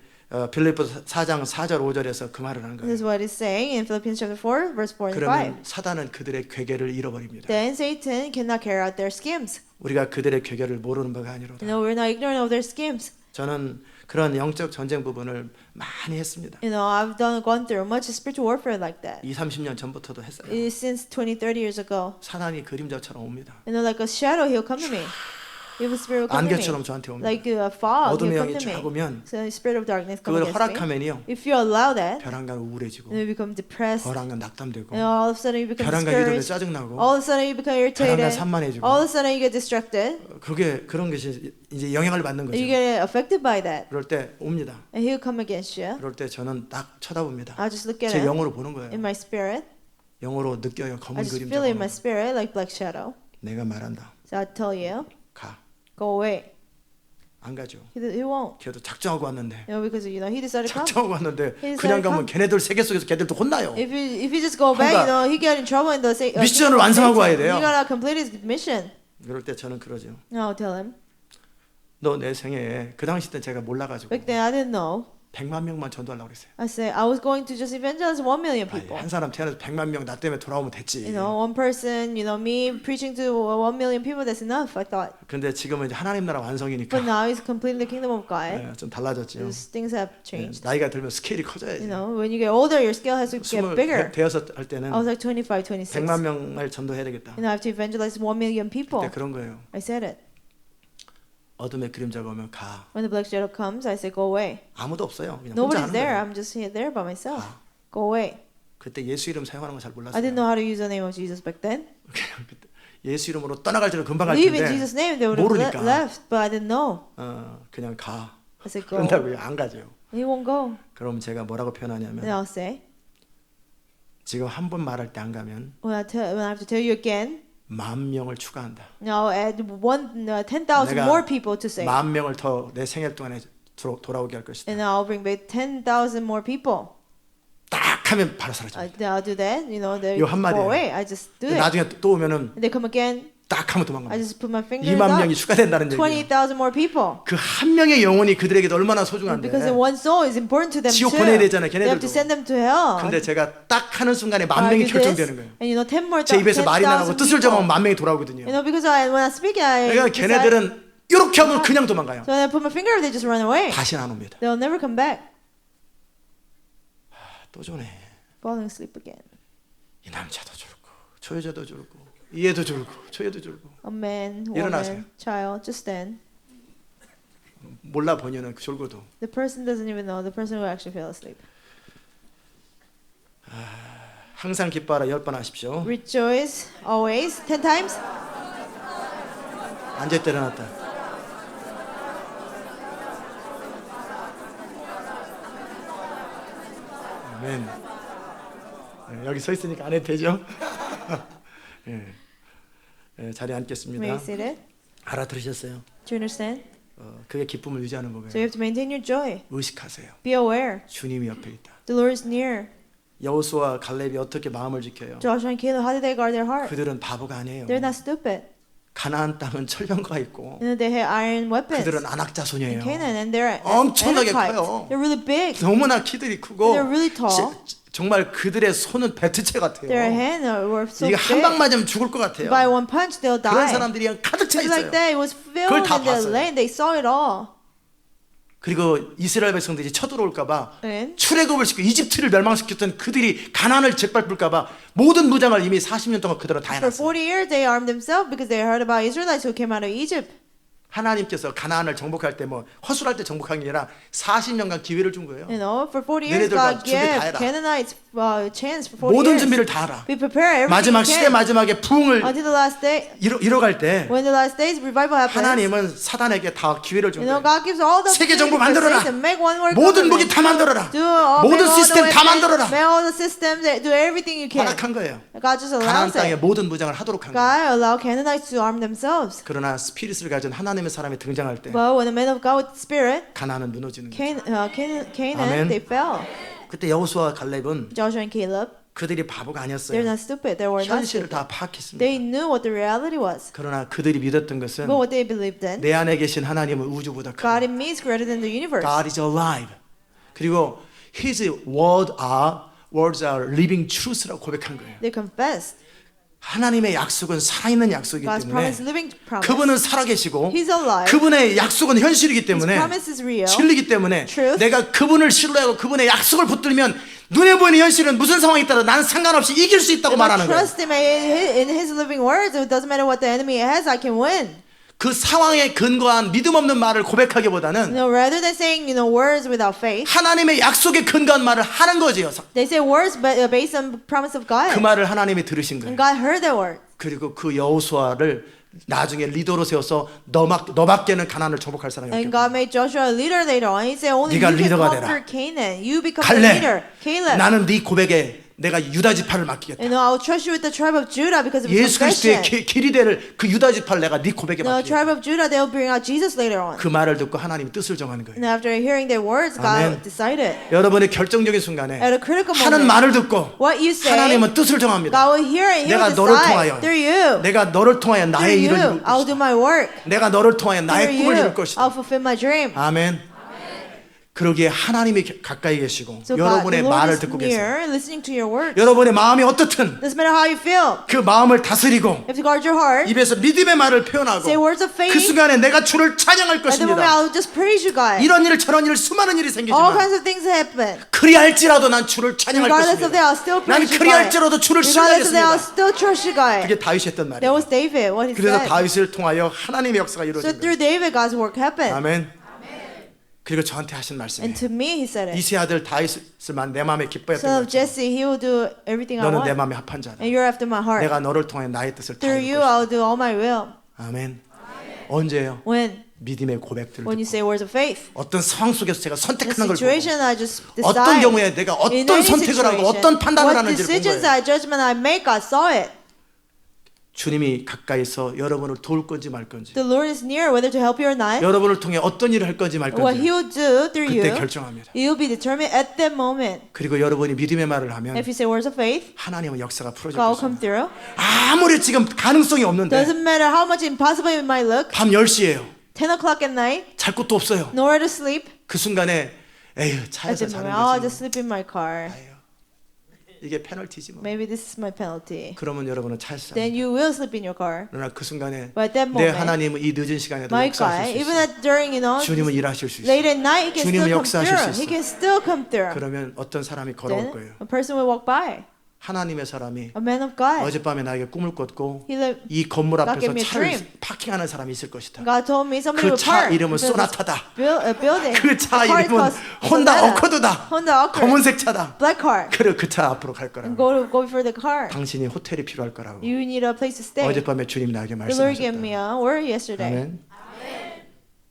빌립보서 4장 4절 5절에서 그 말을 하는 This 거예요. is what it's saying in Philippians chapter 4, verse 4 and 5. 그러면 사단은 그들의 괴계를 잃어버립니다. Then Satan cannot carry out their schemes. 우리가 그들의 괴계를 모르는 바가 You 아니로다. know, we're not ignorant of their schemes. 저는 그런 영적 전쟁 부분을 많이 했습니다. You know, I've gone through much spiritual warfare like that. 20, 30년 전부터도 했어요. It is since 20, 30 years ago. 사단이 그림자처럼 옵니다. You know, like a shadow, he'll come to me. Evil spirit will come to me. 안개처럼 저한테 옵니다. Like a fog, 어둠의 he'll 영이 come to 쫙 me. 오면 So the spirit of darkness come 그걸 against me. 허락하면요. If you allow that, 벼랑간 우울해지고 then you become depressed. 벼랑간 낙담되고 And all of a sudden you become 벼랑간 이러면 discouraged. 짜증나고 All of a sudden you become irritated. 벼랑간 산만해지고 All of a sudden you get distracted. 그게 그런 것이 이제 영향을 받는 거죠. You get affected by that. 그럴 때 옵니다. And he'll come against you. 그럴 때 저는 딱 쳐다봅니다. I'll just look at 제 him 영으로 보는 거예요. in my spirit. 영어로 느껴요. I 검은 just feel it in my 그림자. spirit like black shadow. 내가 말한다. So I tell you, 가. go away. 안 가죠. He won't. 걔도 작정하고 왔는데. You know, because you know he decided to come. 작정하고 왔는데 He 그냥 decided 가면 걔네들 세계 속에서 걔들도 혼나요. If you just go back, you know he get in trouble in the 미션을 완성하고 와야 돼요. He gotta complete his mission. 그럴 때 저는 그러죠. And I'll tell him. 너 내 생애에 그 당시 때 제가 몰라가지고 Back then I didn't know. 100만 명만 전도하려고 그랬어요. I said I was going to just evangelize 1 million 아니, people. 한 사람 태어나서 100만 명 나 때문에 돌아오면 됐지. You know, one person, you know, me preaching to 1 million people, that's enough, I thought. 근데 지금은 이제 하나님 나라 완성이니까 But now it's completely the kingdom of God. 좀 달라졌죠. These things have 예, changed. 나이가 들면 스케일이 커져야지. You know, when you get older, your scale has to get bigger. 되어서 할 때는 I was like 25, 26. 100만 명을 전도해야 되겠다. You know, I have to evangelize 1 million people. 그때 그런 거예요. I said it. 어둠의 그림자가 오면 가. When the black shadow comes, I say, go away. 아무도 없어요. 그냥 혼자 Nobody's 하는 there. 거예요. I'm just here there by myself. 가. Go away. 그때 예수 이름 사용하는 거 잘 I 몰랐어요. didn't know how to use the name of Jesus back then. 그냥 그때 예수 이름으로 떠나갈 때는 금방 갈 Leave in 텐데 Jesus' name, they would have 모르니까. left, but I didn't know. 그냥 가. I said, go. 그런다고요. 안 가죠. He won't go. 그럼 제가 뭐라고 Then 표현하냐면 I'll say, 지금 한 번 말할 때 안 가면 when I have to tell you again, 10,000명을 추가한다. now add 10,000 내가 more people to say. 10,000명을 더 내 생일 동안에 돌아오게 할 것이다. And I'll bring back 10,000 more people. 딱 하면 바로 사라집니다. Then I'll do that. You know, they 요 한마디예요. go away. I just do it. 나중에 또 오면은 And they come again. 딱 하면 I 도망갑니다. just put my finger 2만 up. 명이 추가된다는 얘기예요. 20,000 more people. 그 한 명의 영혼이 그들에게 얼마나 소중한데. Because the one soul is important to them 지옥 too. 보내야 되잖아요, They have 걔네들도. to send them to hell. 근데 제가 딱 하는 순간에 I 10,000명이 do this, 결정되는 거예요. And you know, 10 more 제 입에서 말이 나가고 10,000 뜻을 정하면 people. 10,000명이 돌아오거든요. You know, because when I speak, 그러니까 걔네들은 이렇게 하면 그냥 도망가요. So when I put my finger up, they just run away. 다시는 안 옵니다. They'll never come back. 또 전에 Falling asleep again. 이 남자도 졸고 저 여자도 졸고 이 애도 졸고 저 애도 졸고 A man, 일어나세요. woman, child, just stand. 몰라 보냐는 졸고도 The person doesn't even know. The person will actually fell asleep. 항상 기뻐하라 10번 하십시오. Rejoice always 10 times. 앉아있다 일어났다. 아멘. 네, 여기 서 있으니까 안 해도 되죠? 예. 예, 자리에 May 앉겠습니다. you sit it? 알아들으셨어요? Do you understand? 그게 기쁨을 유지하는 So you 거예요. have to maintain your joy. 의식하세요. Be aware. 주님이 옆에 있다. The Lord is near. 여호수아 갈렙이 어떻게 마음을 지켜요? Joshua and Caleb, how did they guard their heart? 그들은 바보가 아니에요. They're not stupid. 가나안 땅은 철병거가 있고 You know, they have iron weapons. 그들은 안악자손이에요. In Canaan, and they're 엄청나게 Anakites. 커요. They're really big. 너무나 키들이 크고 They're really tall. 정말 그들의 손은 배트채 같아요. Their hands were so 이게 한 방 big. 맞으면 죽을 것 같아요. By one punch, they'll 그런 die. 사람들이 그냥 가득 차 Just like 있어요. that, it was 그걸 filled 다 in the 봤어요. land. They saw it all. 그리고 이스라엘 백성들이 쳐들어올까봐 And 출애굽을 시키고 이집트를 멸망시켰던 그들이 가나안을 짓밟을까봐 모든 무장을 이미 40년 동안 그대로 다 for 해놨어요. 40 years, they armed themselves because they heard about Israelites who came out of Egypt. 하나님께서 가나안을 정복할 때 뭐 허술할 때 정복한 게 아니라 40년간 기회를 준 거예요. You know, for 40 years, 너네들 다 God 준비 다 gave 해라. Canaanites chance for 40 모든 years. 준비를 다 하라. We prepare everything 마지막 we 시대 can. 마지막에 부흥을 Until the last day, 이뤄갈 때 when the last days revival happens, 하나님은 사단에게 다 기회를 준 you know, 거예요. God gives all the 세계 정부 for 만들어라. Satan. Make one more 모든 government. 무기 다 만들어라. Do all, 모든 make all the 시스템 다 weapons, 만들어라. make all the systems, do everything you can. 허락한 거예요. God just 가나안 allows 땅에 it. 모든 무장을 하도록 한 거예요. God allow Canaanites to arm themselves. 그러나 스피릿을 가진 하나님의 사람이 등장할 때 But when the men of God with spirit, 가나안은 무너지는 거예요. Canaan, 아멘. they fell. 그때 여호수아와 갈렙은 Joshua and Caleb, 그들이 바보가 they're 아니었어요. not stupid. They were not 현실을 stupid. 다 파악했습니다. They knew what the reality was. 그러나 그들이 믿었던 것은 But what they believed in, 내 안에 계신 하나님은 우주보다 God 크다. in me is greater than the universe. God is alive. 그리고 His words are living truth라고 고백한 거예요. They confessed. 하나님의 약속은 살아있는 약속이기 God's 때문에 promise, living promise. 그분은 살아계시고 He's alive. 그분의 약속은 현실이기 His 때문에 promise is real. 진리이기 때문에 Truth. 내가 그분을 신뢰하고 그분의 약속을 붙들면 눈에 보이는 현실은 무슨 상황에 있더라도 나는 상관없이 이길 수 있다고 If I 말하는 거예요. trust Him in His living words, it doesn't matter what the enemy has, I can win. 그 상황에 근거한 믿음 없는 말을 You 고백하기보다는 know, rather than saying words without faith, 하나님의 약속에 근거한 말을 하는 거지요. they say words based on the promise of God. 그 말을 하나님이 들으신 And 거예요. God heard their word. 그리고 그 여호수아를 나중에 리더로 세워서 너밖에는 가나안을 정복할 사람이 And 없겠다. God made Joshua a leader later on. He said, only 네가 you can 리더가 conquer Canaan. You become the leader. 갈래. Caleb. 나는 네 고백에 내가 유다 지파를 맡기겠다. You know, I will trust you with the tribe of Judah because of 예수 his 그리스도의 confession. 길이 될 그 유다 지파를 내가 네 고백에 The 맡기겠다. tribe of Judah, they'll bring out Jesus later on. 그 말을 듣고 하나님이 뜻을 정하는 거예요. And after hearing their words, 아멘. God decided. 여러분의 결정적인 순간에 At a critical 하는 moment, 말을 듣고 what you say, 하나님은 뜻을 정합니다. God will hear it. He 내가 will 너를 decide. 통하여 Through you. 내가 너를 통하여 Through 나의 일을 you. 이룰 I'll 것이다. do my work. 내가 너를 통하여 Through 나의 꿈을 you. 이룰 것이다. I'll fulfill my dream. 아멘. 그러기에 하나님이 가까이 계시고 So God, 여러분의 the Lord 말을 is 듣고 계세요. near, listening to your words. 여러분의 마음이 어떻든 Doesn't matter how you feel. 그 마음을 다스리고 You have to guard your heart. 입에서 믿음의 말을 표현하고 Say words of faith. 그 순간에 내가 주를 찬양할 At the moment, 것입니다. I'll just praise you, God. 이런 일 저런 일 수많은 일이 All 생기지만 kinds of things happen. 그리할지라도 난 주를 찬양할 Regardless of that, 것입니다. I'll still 난 praise you, God. 그리할지라도 주를 Regardless of that, I'll 신뢰하겠습니다. still trust you, God. 그게 다윗이 했던 That 말이에요. was David, what he 그래서 said. 다윗을 통하여 하나님의 역사가 So 이루어진 through 거예요. David, God's work happened. 아멘. 그리고 저한테 하신 말씀이에요. And to me, he said it. 이세 아들 다윗을만 내 마음에 기뻐했던 Son of 것처럼 Jesse, he will do everything I 너는 내 want. 마음에 합한 자다. And you're after my heart. 내가 너를 통해 나의 뜻을 다 Through 이룰 you, 것이다. I'll do all my will. 아멘. 언제요? When? 믿음의 고백들을 When you 듣고 say words of faith. 어떤 상황 속에서 제가 In a 선택하는 걸 보고 situation, I just 어떤 decide. 경우에 내가 In 어떤 any 선택을 하고 situation, 어떤 판단을 what 하는지를 본 decisions 거예요. I judgment I make, I saw it. 주님이 가까이서 여러분을 도울 건지 말 건지 The Lord is near, whether to help you or not. 여러분을 통해 어떤 일을 할 건지 말 What He 건지 will do through 그때 you, 결정합니다. you'll be determined at that moment. 그리고 여러분이 믿음의 말을 하면 If you say words of faith, 하나님은 역사가 풀어질 God will come 것입니다. through. 아무리 지금 가능성이 없는데 Doesn't matter how much impossible it might look. 밤 10시예요. 10 o'clock at night, 잘 곳도 없어요. nowhere to sleep. 그 순간에 에휴 At 차에서 the 자는 moment, I'll 거지. just sleep in my car. 아유, 이게 페널티지 뭐. Maybe this is my penalty. 그러면 여러분은 차에서 Then 자. you will sleep in your car. 그러나 그 순간에 But at that 내 moment, 하나님은 이 늦은 시간에도 my 역사하실 God, 수 even 있어요. at during, 주님은 일하실 수 있어요. late at night, He can 주님은 still come 역사하실 through. 수 He 있어요. can still come through. 그러면 어떤 사람이 걸어올 Then 거예요. a person will walk by. 하나님의 사람이 A man of God. 어젯밤에 나에게 꿈을 꿨고 He lived, 이 건물 God 앞에서 gave me a 차를 dream. 파킹하는 사람이 있을 것이다. God told me somebody 그 would 차 park. 이름은 in front of this 소나타다. building. 그 차 The car is 이름은 called 혼다 Sonata. 어코드다. Honda Accord. 검은색 차다. Black car. 그래 그 차 앞으로 갈 And 거라고. go before the car. 당신이 호텔이 필요할 거라고. You need a place to stay. 어젯밤에 주님이 나에게 The Lord gave me 말씀하셨다. a word yesterday. 아멘.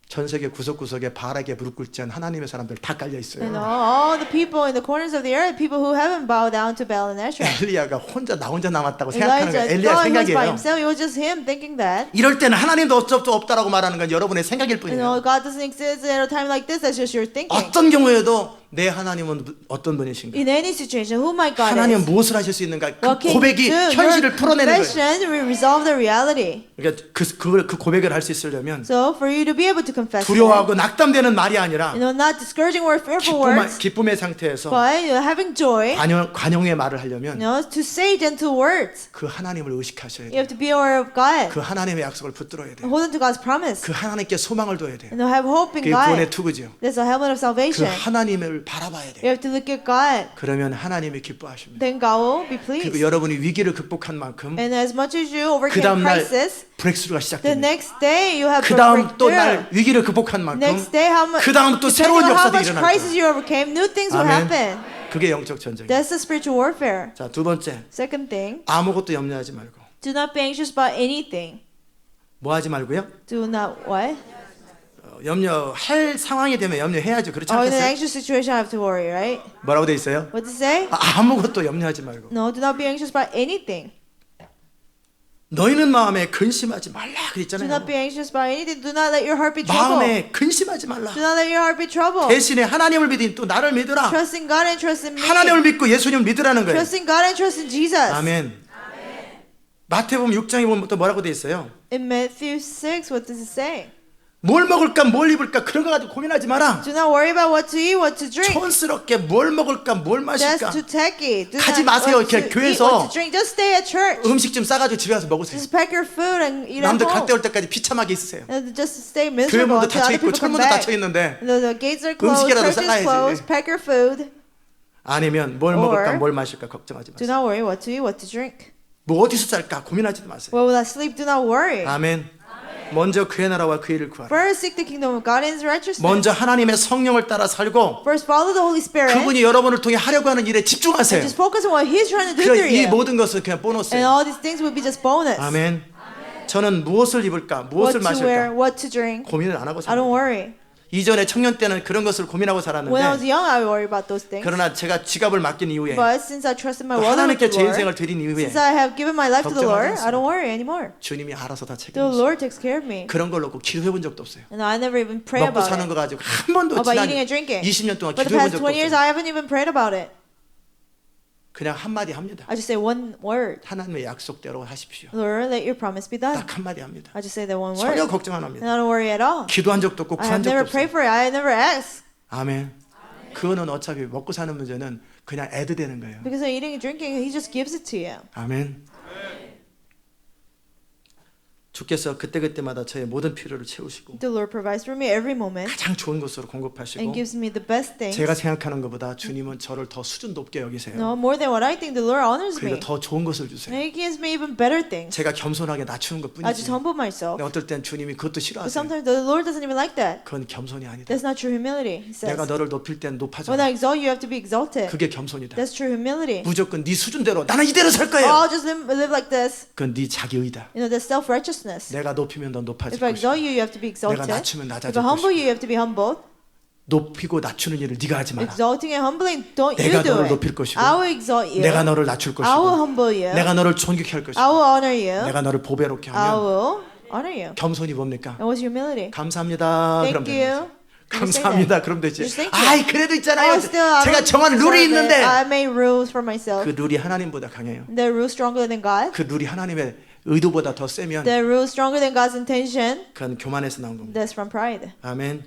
전 세계 구석구석에 바알에게 무릎 꿇지 않은 하나님의 사람들 다 깔려 And 있어요. all the people in the corners of the earth, people who haven't bowed down to Baal and Asherah. 엘리야가 혼자 나 혼자 남았다고 생각하는 거예요. Elijah 엘리야 thought he was by 생각이에요. himself. It was just him thinking that. 이럴 때는 하나님도 어쩔 수 없다라고 말하는 건 여러분의 생각일 You know, 뿐이에요. God doesn't exist at a time like this. That's just your thinking. 어떤 경우에도 내 하나님은 어떤 분이신가? In any situation, who my God 하나님은 is. 무엇을 하실 수 있는가? 그 What can 고백이 you do? 현실을 Your 풀어내는 거예요. confession will resolve the reality. 그러니까 그 고백을 할 수 있으려면 So for you to be able to confess that, 두려워하고 낙담되는 말이 아니라 you know, not discouraging or fearful words, 기쁨의 상태에서 but you know, having joy, 관용의 말을 you 하려면 know, to say gentle words. 그 하나님을 의식하셔야 You 돼요. have to be aware of God. 그 하나님의 약속을 붙들어야 돼요. Hold on to God's promise. 그 하나님께 소망을 둬야 돼요. And have hope in 그게 구원의 God. 투구죠. There's a helmet of 그 salvation. 하나님을 바라봐야 You 돼요. have to look at God. 그러면 하나님이 기뻐하십니다. Then God will be 그리고 pleased. 여러분이 위기를 극복한 만큼 And as much as you 그 overcame 다음 날 crisis, 브렉스루가 the 시작됩니다. next day you have 그 a 다음 또 날 breakthrough. 위기를 극복한 만큼 Next day, how much? 그 다음 또 Depending 새로운 on how 역사들이 much 일어날 crisis 거예요. you overcame, new things will 아멘. happen. 그게 영적 전쟁이에요. That's the spiritual warfare. 자, 두 번째. Second thing, 아무것도 염려하지 말고. do not be anxious about anything. 뭐 하지 말고요? Do not what? 염려할 상황이 되면 염려해야죠. 그렇지 Oh, in an 않겠어요? anxious situation, I have to worry, right? 뭐라고 돼 있어요? What to say? 아무것도 염려하지 말고. No, do not be anxious about anything. 너희는 마음에 근심하지 말라 Do 그랬잖아요. not be anxious about anything. Do not let your heart be troubled. 마음에 근심하지 말라. Do not let your heart be troubled. 대신에 하나님을 믿으니 또 나를 믿으라. Trust in God and trust in me. 하나님을 믿고 예수님을 믿으라는 거예요. Trust in God and trust in Jesus. 아멘. 마태복음 6장에 보면 또 뭐라고 돼 있어요? In Matthew 6, what does it say? 뭘 먹을까 뭘 입을까 그런 거 가지고 고민하지 마라. Do not worry about what to eat, what to drink. 촌스럽게 뭘 먹을까 뭘 That's 마실까 too tacky. Do 가지 not 마세요. what to 이렇게 eat, 교회에서 what to drink. Just stay at church. 음식 좀 싸가지고 집에 가서 먹으세요. Just pack your food and eat at 남들 갈 home. 때 올 때까지 비참하게 있으세요. And just stay 교회 miserable 문도 until 닫혀 other 있고 people come 철문도 닫혀 back. 있는데 The gates are closed, 음식이라도 church is 싸가야지. closed. Pack your food. 아니면 뭘 Or 먹을까 뭘 마실까 걱정하지 Do 마세요. not worry what to eat, what to drink. 뭐 어디서 살까 고민하지도 마세요. Where will I sleep? Do not worry. 아멘. 먼저 그의 나라와 그 일을 구하라. First seek the kingdom of God and His righteousness. 먼저 하나님의 성령을 따라 살고 First follow the Holy Spirit. 그분이 여러분을 통해 하려고 하는 일에 집중하세요. And just focus on what He's trying to do 그럼 through 이 you. 모든 것은 그냥 And 보너스예요. all these things will be just bonus. 아멘. 저는 무엇을 입을까, What 무엇을 to wear, 마실까 what to drink. 고민을 안 하고 I don't 살아요. worry. 이전에 청년 때는 그런 것을 고민하고 When I was 살았는데 young, I would worry about those things. 그러나 제가 지갑을 맡긴 이후에 But since I trusted my 또 wallet with 하나님께 the 제 Lord, 인생을 드린 이후에 since I have given my life to the 걱정하지 Lord, I don't worry anymore. 주님이 알아서 다 The 책임지시고 Lord takes care of me. 그런 걸로 꼭 기도해 본 적도 없어요. And I never even pray 먹고 about 사는 it. 거 가지고 한 번도 About 지난 eating and drinking. 20년 동안 For the 기도해 본 past 적도 20 years, 없어요. I haven't even prayed about it. 그냥 한마디 합니다. I just say one word. 하나님의 약속대로 하십시오. Lord, let your promise be done. 딱 한마디 합니다. I just say that one 전혀 word. 걱정 안 And 합니다. I don't worry at all. 기도한 적도 없고 I 구한 have never 적도 prayed 없어요. for it. I never asked. 아멘. 그거는 어차피 먹고 사는 문제는 그냥 애드 되는 거예요. Because of eating and drinking, He just gives it to you. 아멘. 주께서 그때그때마다 저의 모든 필요를 채우시고 The Lord provides for me every moment 가장 좋은 것으로 and 공급하시고 gives me the best things. 제가 생각하는 것보다 주님은 저를 더 수준 높게 여기세요. No, more than what I think, the Lord honors 그리고 me. 더 좋은 것을 And 주세요. He gives me even better things. 제가 겸손하게 낮추는 I 것뿐이지. just humble myself. 근데 어떨 땐 주님이 그것도 But 싫어하세요. sometimes the Lord doesn't even like that. 그건 겸손이 아니다. That's not true humility. He says, 내가 너를 높일 땐 높아져. when I exalt you, you have to be exalted. 그게 겸손이다. That's true humility. 무조건 네 수준대로 나는 이대로 살 Oh, 거예요. I'll just live like this. 그건 네 자기의다. You know, that's self-righteousness. 내가 높이면 너 높아질 If I 것이다. exalt you, you have to be exalted. 내가 낮추면 If 낮아질 I humble 것이다. you, you have to be humbled. 높이고 낮추는 일을 네가 하지 마라. Exalting and humbling, don't you 내가 do 너를 it. 높일 것이고 I will exalt you. 내가 너를 낮출 I will 것이고 humble you. 내가 너를 존귀케 할 I 것이고 will honor you. 내가 너를 보배롭게 I 하면 will honor you. 겸손이 뭡니까? And what's humility? 감사합니다. 그럼 Thank 되는 you. 거지. 감사합니다. 그럼 되지. Just thank you. 아이 그래도 있잖아요. Oh, still, I 제가 don't 정한 룰이 deserve it. 있는데 I made rules for myself. 그 룰이 하나님보다 강해요. The rule stronger than God. 그 룰이 하나님의 의도보다 더 세면 The rule stronger than God's intention. 그건 교만에서 나온 겁니다. That's from pride. 아멘.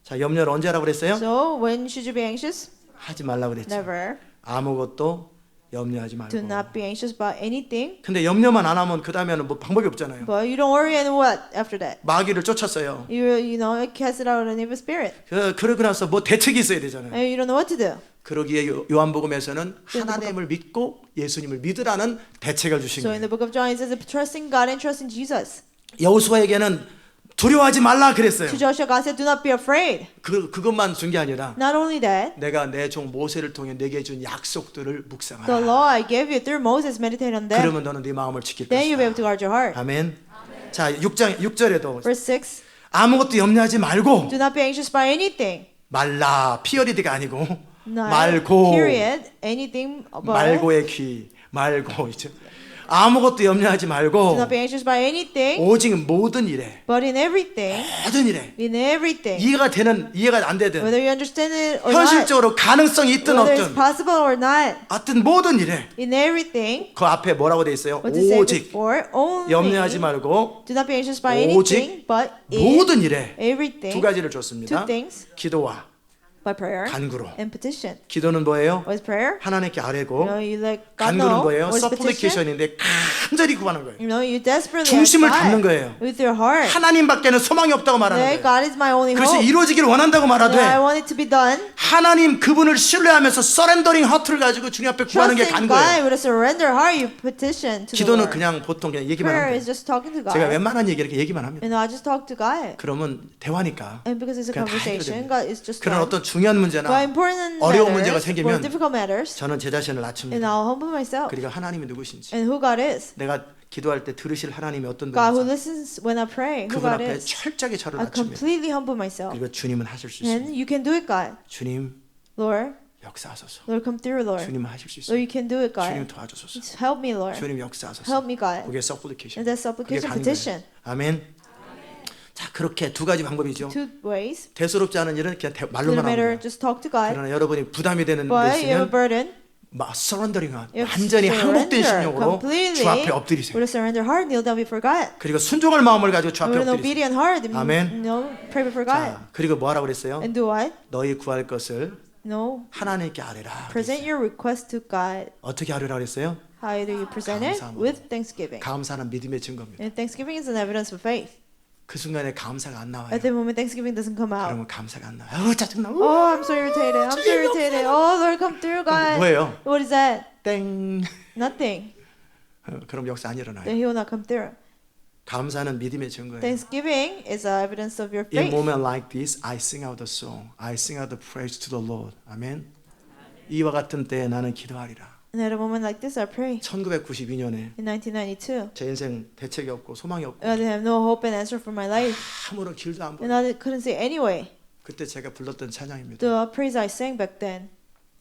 자, 염려를 언제 하라고 그랬어요? So when should you be anxious? 하지 말라고 그랬죠. Never. 아무것도 염려하지 말고. Do not be anxious about anything. 근데 염려만 안 하면 그 다음에는 뭐 방법이 없잖아요. But you don't worry and what after that? 마귀를 쫓았어요. You know, cast it out an evil spirit. 그러고 나서 뭐 대책이 있어야 되잖아요. And you don't know what to do. 그러기에 요한복음에서는 하나님을 믿고 예수님을 믿으라는 대책을 주신 So in the 거예요. book of John it says trust in God and trust in Jesus. 여호수아에게는 두려워하지 말라 그랬어요. To Joshua God said do not be afraid. 그것만 준 게 아니라 Not only that, 내가 내 종 모세를 통해 내게 준 약속들을 the 묵상하라. law I gave you through Moses, meditate on them. 그러면 너는 네 마음을 지킬 Then you'll be 것이다. able to guard your heart. 아멘. 자, 6절에도 Verse 6. 아무것도 염려하지 말고 Do not be anxious by anything. 말라 피어리드가 아니고 Not 말고 period. Anything but 말고의 귀 말고 이제 아무것도 염려하지 do 말고 not be anxious by anything, 오직 모든 일에 but in everything, 모든 일에 in everything, 이해가 되는 이해가 안 되든 whether you understand it or not, 현실적으로 가능성이 있든 whether it's 없든 possible or not, 하여튼 모든 일에 in everything, 그 앞에 뭐라고 돼 있어요? what to say 오직 before, only, 염려하지 말고 do not be anxious by 오직 anything, but in 모든 일에 everything, 두 가지를 two 줬습니다. things, 기도와 by prayer 간구로. and petition. 기도는 뭐예요? What is prayer? 하나님께 아뢰고 You let God 간구는 know. 뭐예요? What is petition? 서플리케이션인데 간절히 구하는 거예요. You desperately 중심을 ask 담는 God 거예요. with your heart. 하나님밖에는 소망이 없다고 말하는 네, 거예요. God is my only 그것이 hope. 이루어지기를 원한다고 I 말하되 want it to be done. 하나님 그분을 신뢰하면서 서렌더링 하트를 가지고 주님 앞에 구하는 게 Trusting 간거예요. God with a surrender heart, you petition to the 기도는 Lord. 그냥 보통 그냥 얘기만 Prayer 하는 is 거예요. just talking to 제가 God. 웬만한 얘기 이렇게 얘기만 합니다. I just talk to God. 그러면 대화니까. And because it's a 그냥 다 conversation, 해결됩니다. God is just 그런 done. 어떤 중요한 But 문제나 important 어려운 문제가 matters, 생기면 or difficult matters, 저는 제 자신을 and 낮춥니다. I'll humble myself. 그리고 하나님이 누구신지 And who God is. 내가 기도할 때 들으실 하나님이 어떤 God who 분인지 listens when I pray. Who 그분 God 앞에 is. 철저하게 저를 I 낮춥니다. completely humble myself. 그리고 주님은 하실 수 있습니다. And you can do it, God. 주님 Lord, 역사하소서. Lord, come through, Lord. 주님 하실 수 Lord, 있습니다. you can do it, 주님 God. 도와주소서. Just help me, Lord. 주님 역사하소서. Help me, God. 그게 서플리케이션. And that's 그게 supplication, 간구예요. petition. 아멘. 자, 그렇게 두 가지 방법이죠. Two ways. 대수롭지 않은 일은 그냥 말로만 Little 하는 matter, 거예요. just talk to God. 그러나 여러분이 부담이 되는 데 But you have a 있으면 burden. 막 서런더링한 You have 완전히 항복된 surrender 심령으로 completely 주 앞에 엎드리세요. with a surrender heart, kneel down before God. 그리고 순종할 마음을 가지고 주 앞에 With an 엎드리세요. obedient heart, 아멘. pray before God. 자, 그리고 뭐 하라고 그랬어요? And do what? 너희 구할 것을 No. 하나님께 아뢰라. Present your request to God. 어떻게 아뢰라 그랬어요? How do you present it? 감사함으로. With thanksgiving. 감사는 믿음의 증거입니다. And thanksgiving is an evidence of faith. 그 순간에 감사가 안 나와요. At the moment thanksgiving doesn나 come out. 그러면 감사가 안 나와요. 짜증나. Oh, I'm so irritated. I'm so irritated. Oh, Lord, come through, God. 뭐예요? What is that? 땡. Nothing. 그럼 역사 안 일어나요. Then He will not come through. 감사는 믿음의 증거예요. Thanksgiving is an evidence of your In faith. moment like this, I sing out the song. I sing out the praise to the Lord. 아멘. 이와 같은 때에 나는 기도하리라. And at a moment like this, I pray. 1992년에 In 1992, 제 인생 대책이 없고 소망이 없고 I didn't have no hope and answer for my life. 아무런 길도 안 보여. And I couldn't see any way. 그때 제가 불렀던 찬양입니다. The praise I sang back then,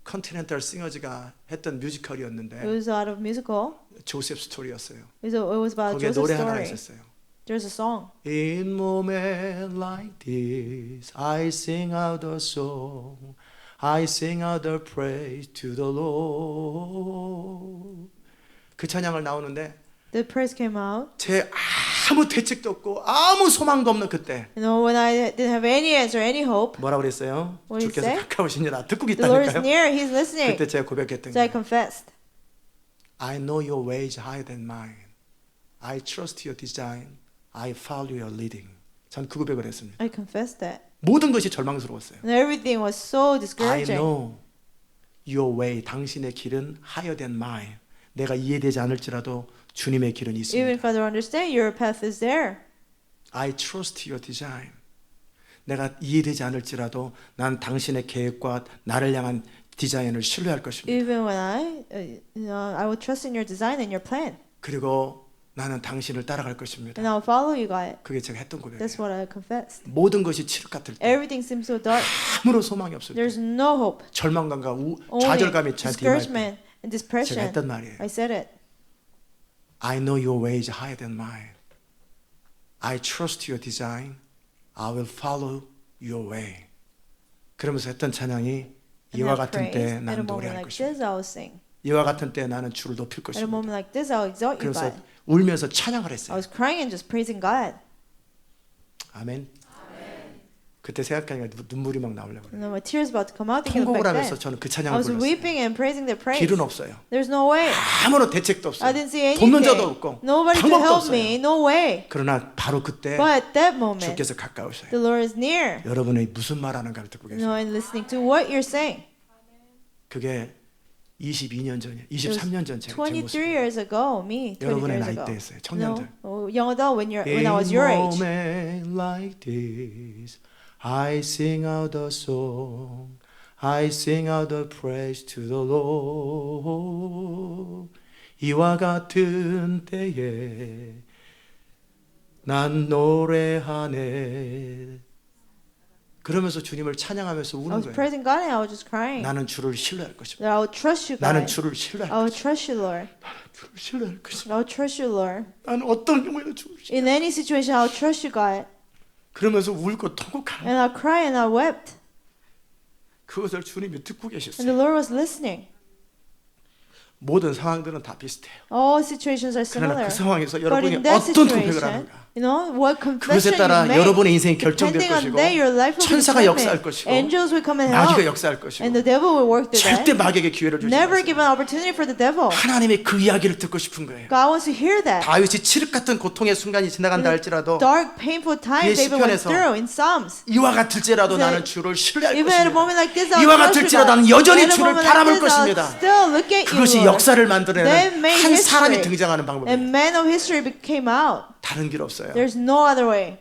컨티넨탈 싱어즈가 했던 it 뮤지컬이었는데 was out of musical. 조셉 스토리였어요. It was about 거기에 Joseph's 노래 하나 story. 있었어요. There's a song. In moment like this, I sing out a song. I sing out the praise to the Lord. 그 찬양을 나오는데 The praise came out. 제 아무 대책도 없고 아무 소망도 없는 그때 You know, when I didn't have any answer, any hope, 뭐라고 그랬어요? What did he 주께서 say? 가까우시니라 듣고 the Lord is 있다니까요. near, He's listening. 그때 제가 고백했던 So I 거예요. confessed. I know your ways higher than mine. I trust your design. I follow your leading. 전 그 고백을 했습니다. I confessed that. 모든 것이 절망스러웠어요. And everything was so I discouraging. know your way. 당신의 길은 higher than mine. 내가 이해되지 않을지라도 주님의 길은 Even 있습니다. if I don't understand, your path is there. I trust your design. 내가 이해되지 않을지라도 난 당신의 계획과 나를 향한 디자인을 신뢰할 것입니다. Even when I will trust in your design and your plan. 그리고 나는 당신을 따라갈 것입니다. And I will follow you, God. 그게 제가 했던 That's 고백이에요. what I confessed. 모든 것이 칠흑 같을 때 Everything seems so dark. 아무런 소망이 없을 때 There's no hope. 절망감과 Only 좌절감이 저한테 임할 때 discouragement and 제가 depression. 했던 말이에요. I said it. I know your ways higher than mine. I trust your design. I will follow your way. 그러면서 했던 찬양이 And 이와 I 같은 praised. 때 At a 나는 moment 노래할 like 것입니다. this, I will sing. 이와 같은 때 나는 주를 높일 At a 것입니다. moment like this, I will exalt you, 그래서 God. 울면서 찬양을 I 했어요. was crying and just praising God. 아멘. 그때 생각하니까 눈물이 막 나오려고 And 그래요. then my tears about to come out thinking 통곡을 back 하면서 then. 저는 그 I 찬양을 was 불렀어요. weeping and praising the praise. 길은 없어요. There's no way. 아무런 대책도 I 없어요. didn't see 돕는 자도 anything. 없고 Nobody to 방법도 help 없어요. me. No way. 그러나 바로 그때 But at that moment, 주께서 가까우셔요. the Lord is near. 여러분이 무슨 말하는가를 듣고 You 계세요. know, and listening to what you're saying. 그게 22년 전이에요. It was 23년 전 제 23 모습이에요. years ago, me, 23 여러분의 years 나이 ago. 때였어요. No, 청년들. young adult when I was your age. In a moment like this, I sing out a song. I sing out a praise to the Lord. 이와 같은 때에 난 노래하네. 그러면서 주님을 찬양하면서 I 우는 was 거예요. praising God and I was just crying. 나는 주를 신뢰할 것입니다. That I will trust you, 나는 God. 주를 신뢰할 I will 것입니다. trust you, Lord. 주를 신뢰할 것입니다. I will trust you, Lord. 나는 어떤 경우에도 주를 신뢰. In any situation, I will trust you, God. 그러면서 울고 통곡하는 And I cried and I wept. 그것을 주님이 듣고 And 계셨어요. the Lord was listening. 모든 상황들은 다 비슷해요. All situations are 그러나 similar. 그 상황에서 But 여러분이 in that 어떤 고백을 situation, 하는가 you know, what 그것에 confession 따라 you make, 여러분의 인생이 결정될 depending on 것이고 that, your life will be 천사가 역사할 determined. 것이고 Angels will come and 마귀가 help. 역사할 것이고 And the devil will work through 절대 that. 마귀에게 기회를 주지 Never 마세요. give an opportunity for the devil. 하나님이 그 이야기를 듣고 싶은 거예요. God wants to hear that. 다윗이 칠흑 같은 고통의 순간이 지나간다 할지라도 Dark, painful times 그의 David went 시편에서 through in Psalms. 이와 같을지라도 He said, 나는 주를 신뢰할 Even at a moment 것입니다. like this, I'll 이와 trust you, 같을지라도 God. 나는 여전히 At a 주를 moment 바라볼 like this, I'll 것입니다. still look at you, 그것이 Lord. 역사를 They 만들어내는 made 한 사람이 history. 등장하는 방법이에요. And man of history came out. 다른 길 없어요. There's no other way.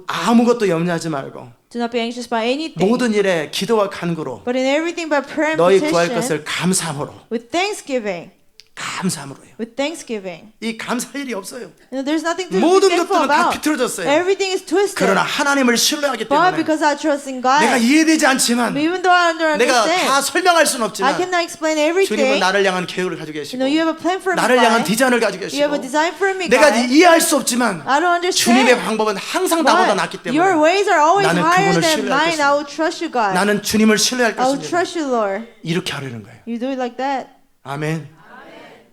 아무것도 염려하지 말고 Do not be anxious about anything. 모든 일에 기도와 간구로 But in everything by prayer and 너희 구할 petition, 것을 감사함으로 with thanksgiving. 감사함으로요. With thanksgiving. 이 감사할 일이 없어요. You know, there's nothing to be 모든 thankful 것들은 다 about. 비틀어졌어요. Everything is twisted. 그러나 하나님을 신뢰하기 But 때문에 because I trust in God, 내가 이해되지 않지만 even though I don't 내가 다 understand, 설명할 수는 I 없지만 cannot explain 주님은 everything. 나를 향한 계획을 가지고 You 계시고 know, you have a plan for me, 나를 향한 God. 디자인을 가지고 You have a 계시고 design for me, 내가 God. 이해할 수 없지만 I don't 주님의 understand. 방법은 항상 나보다 낫기 But your 때문에 ways are always 나는 higher 그분을 than 신뢰할 mine. 것입니다. I will trust you, God. 나는 주님을 신뢰할 I will 것입니다. trust you, Lord. 이렇게 하려는 거예요. You do it like that. 아멘.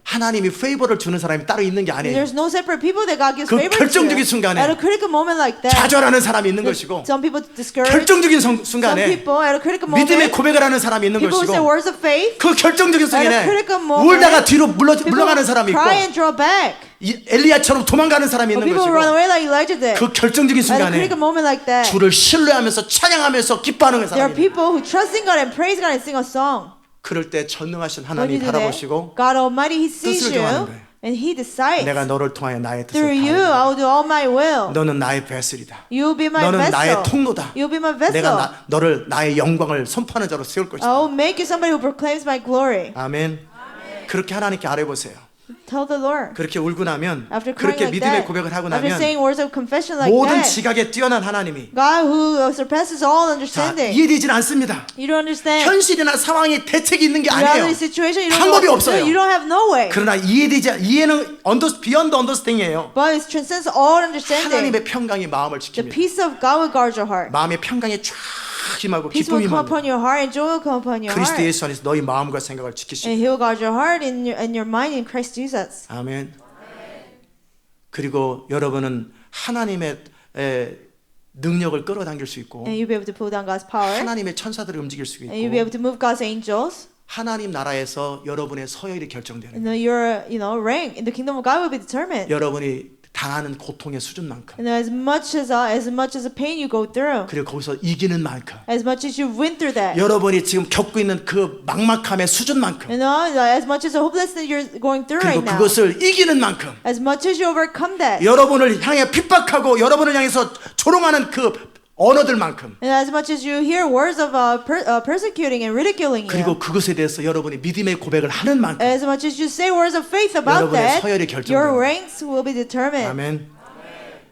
하나님이 페이버를 주는 사람이 따로 있는 게 아니에요. There's no separate people that God gives 그 favor 결정적인 to. 순간에 At a critical moment like that, 좌절하는 사람이 있는 것이고 some people discourage. 결정적인 Some 순간에 people at a critical 믿음의 moment, 고백을 하는 사람이 있는 people who say 것이고 words of faith, 그 결정적인 at a 순간에 critical moment, 울다가 뒤로 people 물러가는 사람이 있고 cry and draw back. 엘리야처럼 도망가는 사람이 Or 있는 people who run 것이고 away like Elijah did. 그 결정적인 At a 순간에 critical moment like that, 주를 신뢰하면서 찬양하면서 기뻐하는 there 사람이 are people who trust in God and praise God and sing a song. 그럴 때 전능하신 When you 하나님이 do that, 바라보시고 God Almighty, He sees 뜻을 정하는 you 거예요. and He decides. 내가 너를 통하여 나의 뜻을 Through you, I 다하리라. will do all my will. 너는 나의 베슬이다. You will be my 너는 나의 vessel. 통로다. You will be my vessel. 내가 너를 나의 영광을 선포하는 자로 세울 I 것이다. will make you somebody who proclaims my glory. 아멘. 그렇게 하나님께 아뢰보세요. Tell the Lord. 그렇게 울고 나면 After crying 그렇게 like 믿음의 that, 고백을 하고 after 나면 saying words of confession like 모든 that, 지각에 뛰어난 하나님이 God who surpasses all 자, understanding. 이해되지는 않습니다. You don't understand. 현실이나 상황에 대책이 있는 게 Reality 아니에요. situation, you don't 방법이 know what to 없어요. do. You don't have no way. 그러나 이해는 beyond understanding이에요. But it transcends all understanding. 하나님의 평강이 마음을 The 지킵니다. peace of God will guard your heart. 마음의 평강에 쫙 힘하고 Peace will 기쁨이 come upon 맙니다. your heart and joy will come upon your 그리스도 heart. 예수 안에서 너희 마음과 생각을 지키시고 And He will guard your heart and your mind in Christ Jesus. 아멘. 그리고 여러분은 하나님의 능력을 끌어당길 수 있고 And you'll be able to pull down God's power. 하나님의 천사들을 움직일 수 And you'll be 있고 able to move God's angels. 하나님 나라에서 여러분의 서열이 결정되는 And then your, rank in the kingdom of God will be determined. 여러분이 당하는 고통의 수준만큼 And as much as a pain you go through, 그리고 거기서 이기는 만큼 as much as you win through that, 여러분이 지금 겪고 있는 그 막막함의 수준만큼 as much as the hopelessness you're going through 그리고 right now, 그것을 이기는 만큼 as much as you overcome that, 여러분을 향해 핍박하고 여러분을 향해서 조롱하는 그 언어들만큼 and as much as you hear words of persecuting and ridiculing 그리고 you, 그것에 대해서 여러분이 믿음의 고백을 하는 만큼 as much as you say words of faith about 여러분의 that, 서열이 your 결정됩니다. ranks will be determined. 아멘.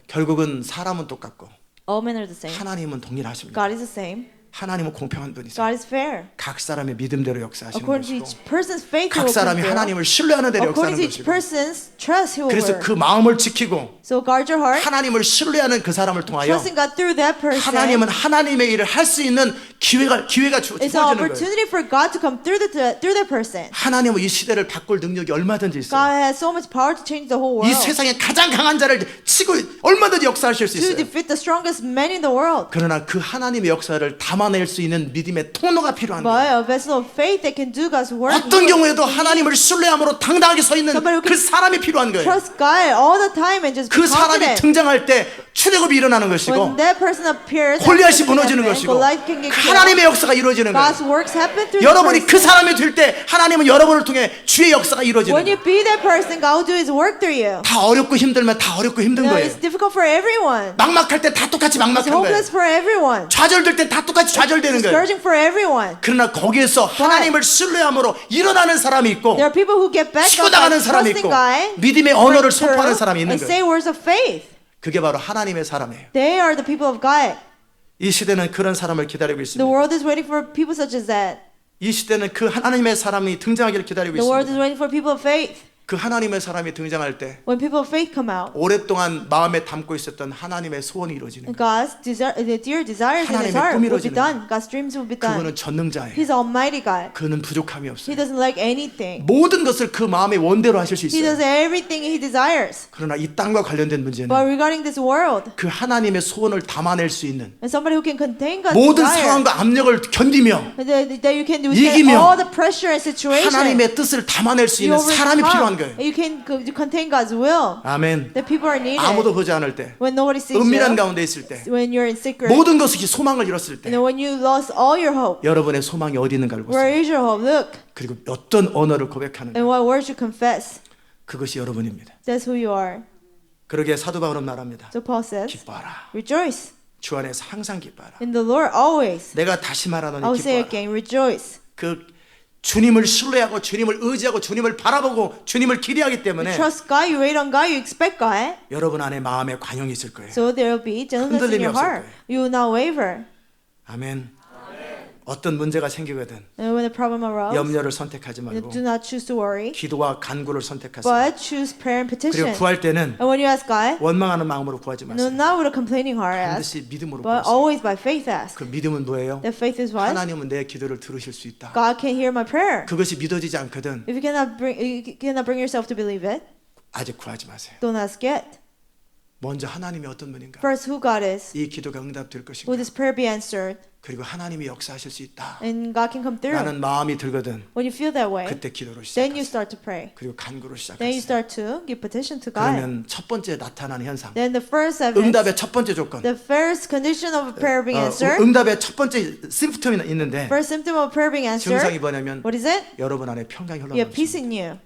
결국은 사람은 똑같고 All men are the same. 하나님은 동일하십니다. God is the same. 하나님은 공평한 분이세요. God is fair. 각 사람의 믿음대로 역사하시는 According to 것이고 each person's faith, He 각 will come 사람이 through. 하나님을 신뢰하는 대로 According 역사하는 to each 것이고 person's trust, He will 그래서 work. 그 마음을 지키고 So guard your heart. 하나님을 신뢰하는 그 사람을 통하여 Trusting God through that person 하나님은 하나님의 일을 할 수 있는 기회가 is 주어지는 an 거예요. opportunity for God to come through that person. 하나님은 이 시대를 바꿀 능력이 얼마든지 있어요. God has so much power to change the whole 이 world, 세상에 가장 강한 자를 치고 얼마든지 역사하실 수 to 있어요. defeat the strongest men in the world. 그러나 그 하나님의 역사를 담아낼 수 있는 믿음의 통로가 필요한 거예요. But a vessel of faith that can do God's work. 어떤 경우에도 하나님을 신뢰함으로 당당하게 서 있는 Somebody who 그 can 사람이 필요한 거예요. Trust God all the time and just be 그 사람이 confident. 등장할 때 출애굽이 일어나는 것이고 When that person appears, 골리앗이 after 무너지는 the 것이고 Goliath can get killed. 하나님의 역사가 이루어지는 God's 거예요. works happen through 여러분이 the 그 person. 사람이 될 때 하나님은 여러분을 통해 주의 역사가 이루어지는 When 거예요. you be that person, God will do His work through you. 다 어렵고 힘들면 다 어렵고 힘든 No, 거예요. it's difficult for everyone. 막막할 때 다 똑같이 It's 막막한 거예요. hopeless for everyone. 좌절될 때 다 똑같이 좌절되는 거예요. Discouraging for everyone. 그러나 거기에서 하나님을 신뢰함으로 일어나는 사람이 있고 There are people who get back 치고 up by 나가는 사람이 trusting 있고 God, 믿음의 break 언어를 through, 선포하는 사람이 있는 and say 거예요. words of faith. 그게 바로 하나님의 사람이에요. They are the people of God. 이 시대는 그런 사람을 기다리고 The 있습니다. world is waiting for people such as that. 이 시대는 그 하나님의 사람이 등장하기를 기다리고 The world is 있습니다. waiting for people of faith. 그 하나님의 사람이 등장할 때 When people of faith come out, 오랫동안 마음에 담고 있었던 하나님의 소원이 이루어지는 and 거예요. God's the dear desires in 하나님의 His heart 꿈이 will be 이루어지는 done. God's dreams will be 그분은 done. 전능자예요. He's Almighty God. 그는 부족함이 He 없어요. doesn't lack anything. 모든 것을 그 마음의 원대로 하실 수 He does 있어요. everything He desires. 그러나 이 땅과 관련된 문제는 But regarding this world, 그 하나님의 소원을 담아낼 수 있는 and somebody who can contain God's 모든 desire, 상황과 압력을 견디며 that you can do 이기며 all the pressure and situation. 하나님의 뜻을 담아낼 수 You 있는 사람이 필요한 overcome. 거예요. You can contain God's will. 아멘. The people are needed. 아무도 보지 않을 때, When nobody sees 은밀한 you, 가운데 있을 때, when you're in secret, 모든 것이 소망을 잃었을 때 and when you lost all your hope. 여러분의 소망이 어디 있는가를 보세요. Where is your hope? Look. 그리고 어떤 언어를 고백하는가 And what words you confess. 그것이 여러분입니다. That's who you are. 그러기에 사도 바울은 말합니다. So Paul says, 기뻐하라. rejoice 주 안에서 항상 기뻐하라. in the Lord always. 내가 다시 I 말하노니 will say 기뻐하라. again, rejoice. 그 주님을 신뢰하고 주님을 의지하고 주님을 바라보고 주님을 기대하기 You 때문에 trust God, you wait on God, you expect God. 여러분 안에 마음에 관용이 있을 거예요. So there will be gentleness in 흔들림이 your 없을 heart. 거예요. You will not waver. 아멘. 어떤 문제가 생기거든 And when the problem arose, 염려를 선택하지 말고 do not choose to worry, 기도와 간구를 선택하세요. but choose prayer and 그리고 petition. 구할 때는 And when you ask God, 원망하는 마음으로 구하지 no, 마세요. not with a complaining heart ask, 반드시 믿음으로 but 구하세요. always by faith ask. 그 믿음은 뭐예요? That faith is what? 하나님은 내 기도를 들으실 수 있다. God can hear my prayer. 그것이 믿어지지 않거든 If you cannot bring yourself to believe it, 아직 구하지 마세요. don't ask yet. 먼저 하나님이 어떤 분인가? First, who God is. 이 기도가 응답될 것인가? Will this prayer be answered? 그리고 하나님이 역사하실 수 있다. And God can come through. 나는 마음이 들거든. When you feel that way, 그때 기도를 then you 시작하세요. start to pray. 그리고 간구를 Then you 시작하세요. start to give petition to God. 그러면 첫 번째 나타나는 현상. Then the first evidence, 응답의 첫 번째 조건. the first condition of a prayer being answered, 응답의 첫 번째 심프텀이 있는데 first symptom of prayer being answered, 증상이 뭐냐면 what is it? 여러분 안에 평강이 You have peace 흘러넘치고 in you.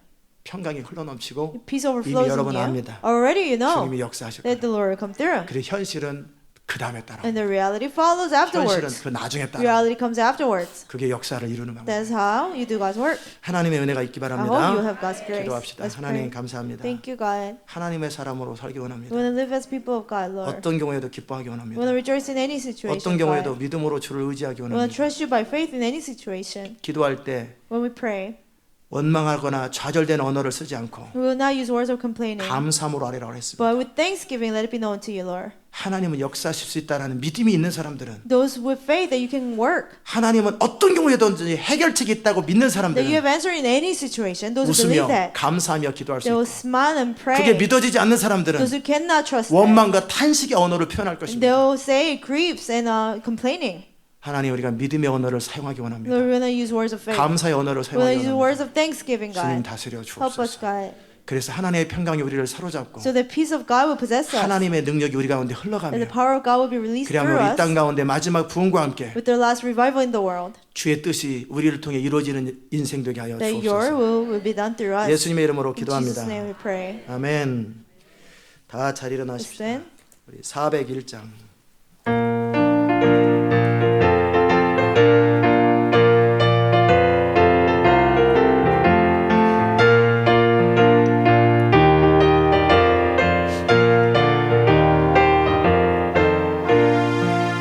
평강이 흘러넘치고 Peace 이미 overflows in 여러분 you. 압니다. Already you know 주님이 역사하실 that 거예요. the Lord will come through. 그리고 현실은 그 다음에 따라. And the reality follows 현실은 afterwards. 그 나중에 따라. Reality comes afterwards. 그게 역사를 이루는 방법. That's how you do God's work. 하나님의 은혜가 있기 I hope 바랍니다. you have God's grace. 기도합시다. Let's 하나님 pray. 감사합니다. Thank you, God. 하나님의 사람으로 살기 We 원합니다. want to live as people of God, Lord. 어떤 경우에도 기뻐하기 We want 원합니다. to rejoice in any 어떤 situation, 경우에도 God. 믿음으로 주를 의지하기 We want to 원합니다. trust you by faith in any situation. 기도할 때 When we pray, 원망하거나 좌절된 언어를 쓰지 않고 We will not use words of complaining, 감사함으로 아뢰라고 했습니다. but with thanksgiving let it be known to you, Lord. 하나님은 역사하실 수 있다라는 믿음이 있는 사람들은, Those with faith that you can work, 하나님은 어떤 경우에든지 해결책이 있다고 믿는 that you 사람들은 have answer in any situation, those who believe 웃으며 that, 감사하며 기도할 수 they will 있고, smile and 그게 pray. 믿어지지 않는 사람들은 Those who cannot trust that, 원망과 탄식의 언어를 표현할 they 것입니다. will say griefs and complaining. 하나님, 우리가 믿음의 언어를 사용하기 원합니다. Lord, we want to use words of faith. 감사의 언어를 We want 사용하기 to use 원합니다. words of thanksgiving, 주님 God. 다스려 Help us, 주옵소서. God, 그래서 하나님의 평강이 우리를 사로잡고 so the peace of God will possess us, 하나님의 능력이 우리 가운데 and 흘러가며, the power of God will be released 그래야 through 우리 이 us 땅 가운데 마지막 부흥과 함께 with the last revival in the world. 주의 뜻이 우리를 통해 이루어지는 인생 되게 하여 That your 주옵소서. will be done through us. 예수님의 이름으로 In 기도합니다. Jesus' name we pray. 아멘. 다 잘 일어나십시오. Stand. 우리 401장.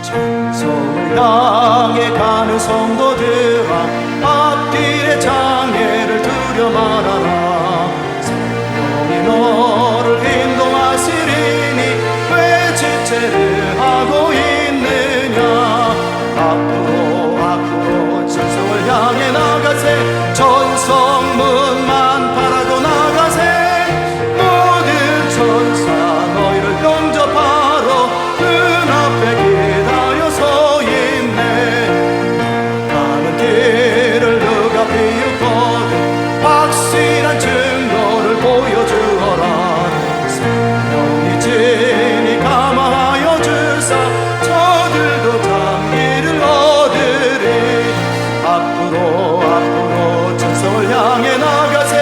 천성을 향해 가는 성도들아, 앞길의 장애를 두려 말아라. 성령이 너를 인도하시리니 왜 지체를 하고 있느냐. 앞으로 천성을 향해 나가세. 천성문만 바라고 나가세. 모든 천사 너희를 영접하러 눈앞에 기다려 서 있네. 가는 길을 누가 비웃거든 확실한 증거를 보여주어라. 성령이 진히 감화하여 주사 저들도 장기를 얻으리. 앞으로 천성을 향해 나가세.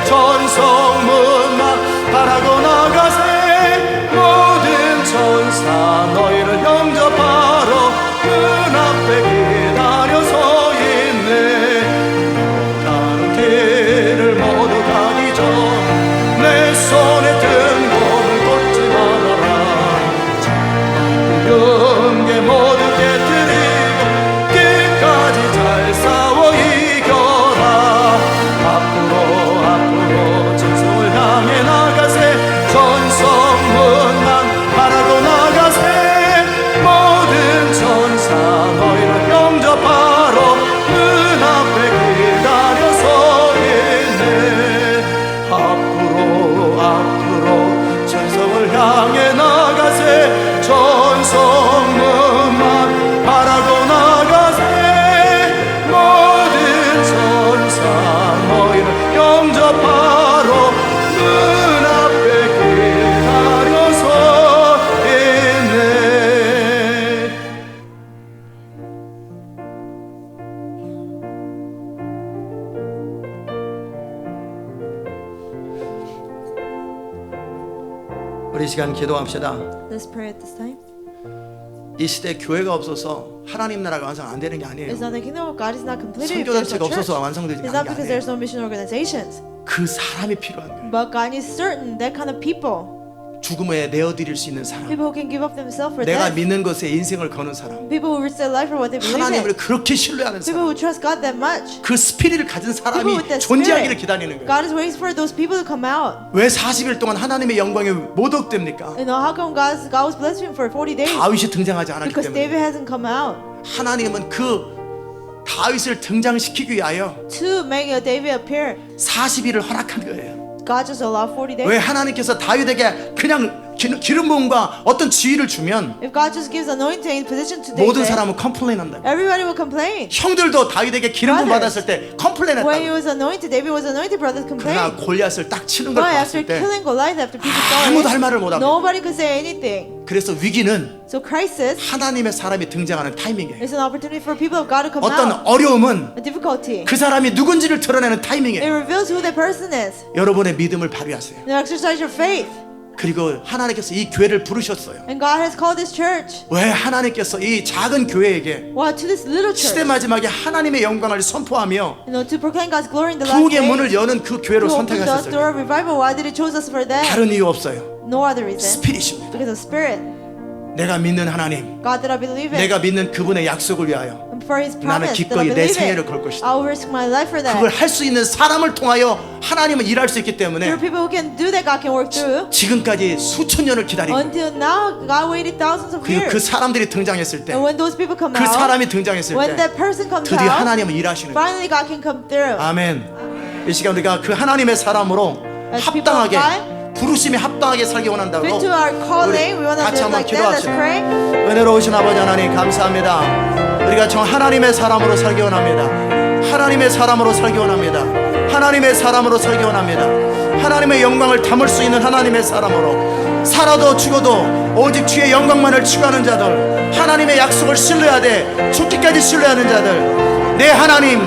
천성문만 바라고 나가세. 모든 천사 너희를 영접하러 눈앞에 기다려 서 있네. 다른 길을 모두 가기 전 내 손에 든 검을 걷지 말아라. 영계 모두 깨뜨리고 끝까지 잘 싸워 이겨라. 앞으로 천성을 향해 나가세. 천성문만 바라고 나가세. 모든 천사 너희를 영접하러 눈앞에 기다려 서 있네. 앞으로 천성을 향해 나가세. 천성문만 바라고 나가세. 모든 천사 너희를 영접하러 눈앞에 기다려 서 있네. 우리 시간 기도합시다. Let's pray at this time. 이 시대에 교회가 없어서 하나님 나라가 완성 안 되는 게 아니에요. It's not the kingdom of God is not completed if there's 선교단체가 no church. 없어서 완성되지 It's 않는 not 게 because 아니에요. there's no mission organizations. 그 사람이 필요한 거예요. But God is certain that kind of people, 죽음에 내어드릴 수 있는 사람, people who can give up themselves for 내가 death, 믿는 것에 인생을 거는 사람, people who risk their life for what they believe 하나님을 in, 그렇게 신뢰하는 people 사람, who trust God that much. 그 스피릿을 가진 People 사람이 with that 존재하기를 spirit. 기다리는 거예요. God is waiting for those people to come out. 왜 40일 동안 하나님의 영광에 못 얻됩니까? You know, how come God was blessing him for 40 days? 다윗이 등장하지 않았기 Because David 때문에. hasn't come out. 하나님은 그 다윗을 등장시키기 위하여 To make David appear, 40일을 허락한 거예요. God just allowed 40 days. 왜 하나님께서 다윗에게 그냥 기름 부음과 어떤 지위를 주면 If God just gives anointing position to 모든 David, 사람은 컴플레인 한다고. everybody will complain. 형들도 다윗에게 기름 부음 Brothers. 받았을 때 컴플레인 When he 했다고. was anointed, David was anointed, brothers 그러나 complained. 골리앗을 딱 치는 걸 But after 봤을 때 killing Goliath, after people 아무도 할 saw 말을 it, 못 합니다. nobody could say anything. 그래서 위기는 So crisis 하나님의 사람이 등장하는 타이밍이에요. is an opportunity for people of God to come 어떤 out. 어려움은 A difficulty. 그 사람이 누군지를 드러내는 It 타이밍이에요. reveals who that person is. 여러분의 믿음을 발휘하세요. Now exercise your faith. 그리고 하나님께서 이 교회를 부르셨어요. And God has called this church. 왜 하나님께서 이 작은 교회에게 Well, to this little 시대 church. 마지막에 하나님의 영광을 선포하며 You know, to proclaim God's glory in the last 부흥의 days. 문을 여는 그 교회로 To open the door 선택하셨어요. of revival. Why did He choose us for that? 다른 이유 없어요. No other reason. 스피릿입니다. Because of spirit. 내가 믿는 하나님, God that I believe in, 내가 믿는 그분의 약속을 위하여 and for His 나는 promise that I 기꺼이 내 believe 생애를 in, 걸 것이다. I will risk my life for 그걸 that. 할 수 있는 사람을 통하여 하나님은 일할 수 있기 때문에 There are people who can do that. God can work through. 지금까지 수천 년을 기다리고 Until now, God waited thousands of 그리고 그 years. 사람들이 등장했을 때, And when those people come 그 out, 사람이 등장했을 when 때 that person comes 드디어 out, 하나님은 일하시는 거예요. finally God can come through. 아멘. 이 시간 우리가 그 하나님의 사람으로 As people of 합당하게, God, 부르심에 합당하게 살기 원한다고 fit to our calling, we want to 같이 live 한번 like that. Let's 기도합시다. pray. 은혜로우신 아버지 하나님 감사합니다. 우리가 정 하나님의 사람으로 살기 원합니다. 하나님의 사람으로 살기 원합니다. 하나님의 사람으로 살기 원합니다. 하나님의 영광을 담을 수 있는 하나님의 사람으로 살아도 죽어도 오직 주의 영광만을 추구하는 자들, 하나님의 약속을 신뢰하되 죽기까지 신뢰하는 자들, 내 하나님,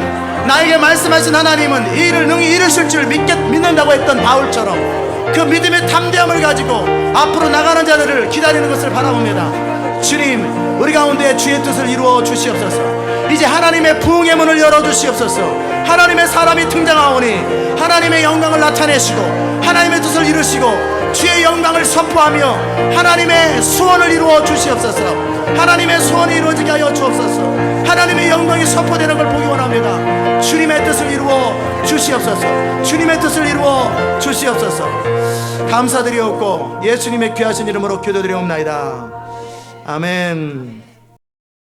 나에게 말씀하신 하나님은 이 일을 능히 이루실 줄 믿는다고 했던 바울처럼 그 믿음의 담대함을 가지고 앞으로 나가는 자들을 기다리는 것을 바라봅니다. 주님, 우리 가운데 주의 뜻을 이루어 주시옵소서. 이제 하나님의 부흥의 문을 열어 주시옵소서. 하나님의 사람이 등장하오니 하나님의 영광을 나타내시고 하나님의 뜻을 이루시고 주의 영광을 선포하며 하나님의 소원을 이루어 주시옵소서. 하나님의 소원이 이루어지게 하여 주옵소서. 하나님의 영광이 선포되는 걸 보기 원합니다. 주님의 뜻을 이루어 주시옵소서. 주님의 뜻을 이루어 주시옵소서. 감사드리옵고 예수님의 귀하신 이름으로 기도드리옵나이다. 아멘.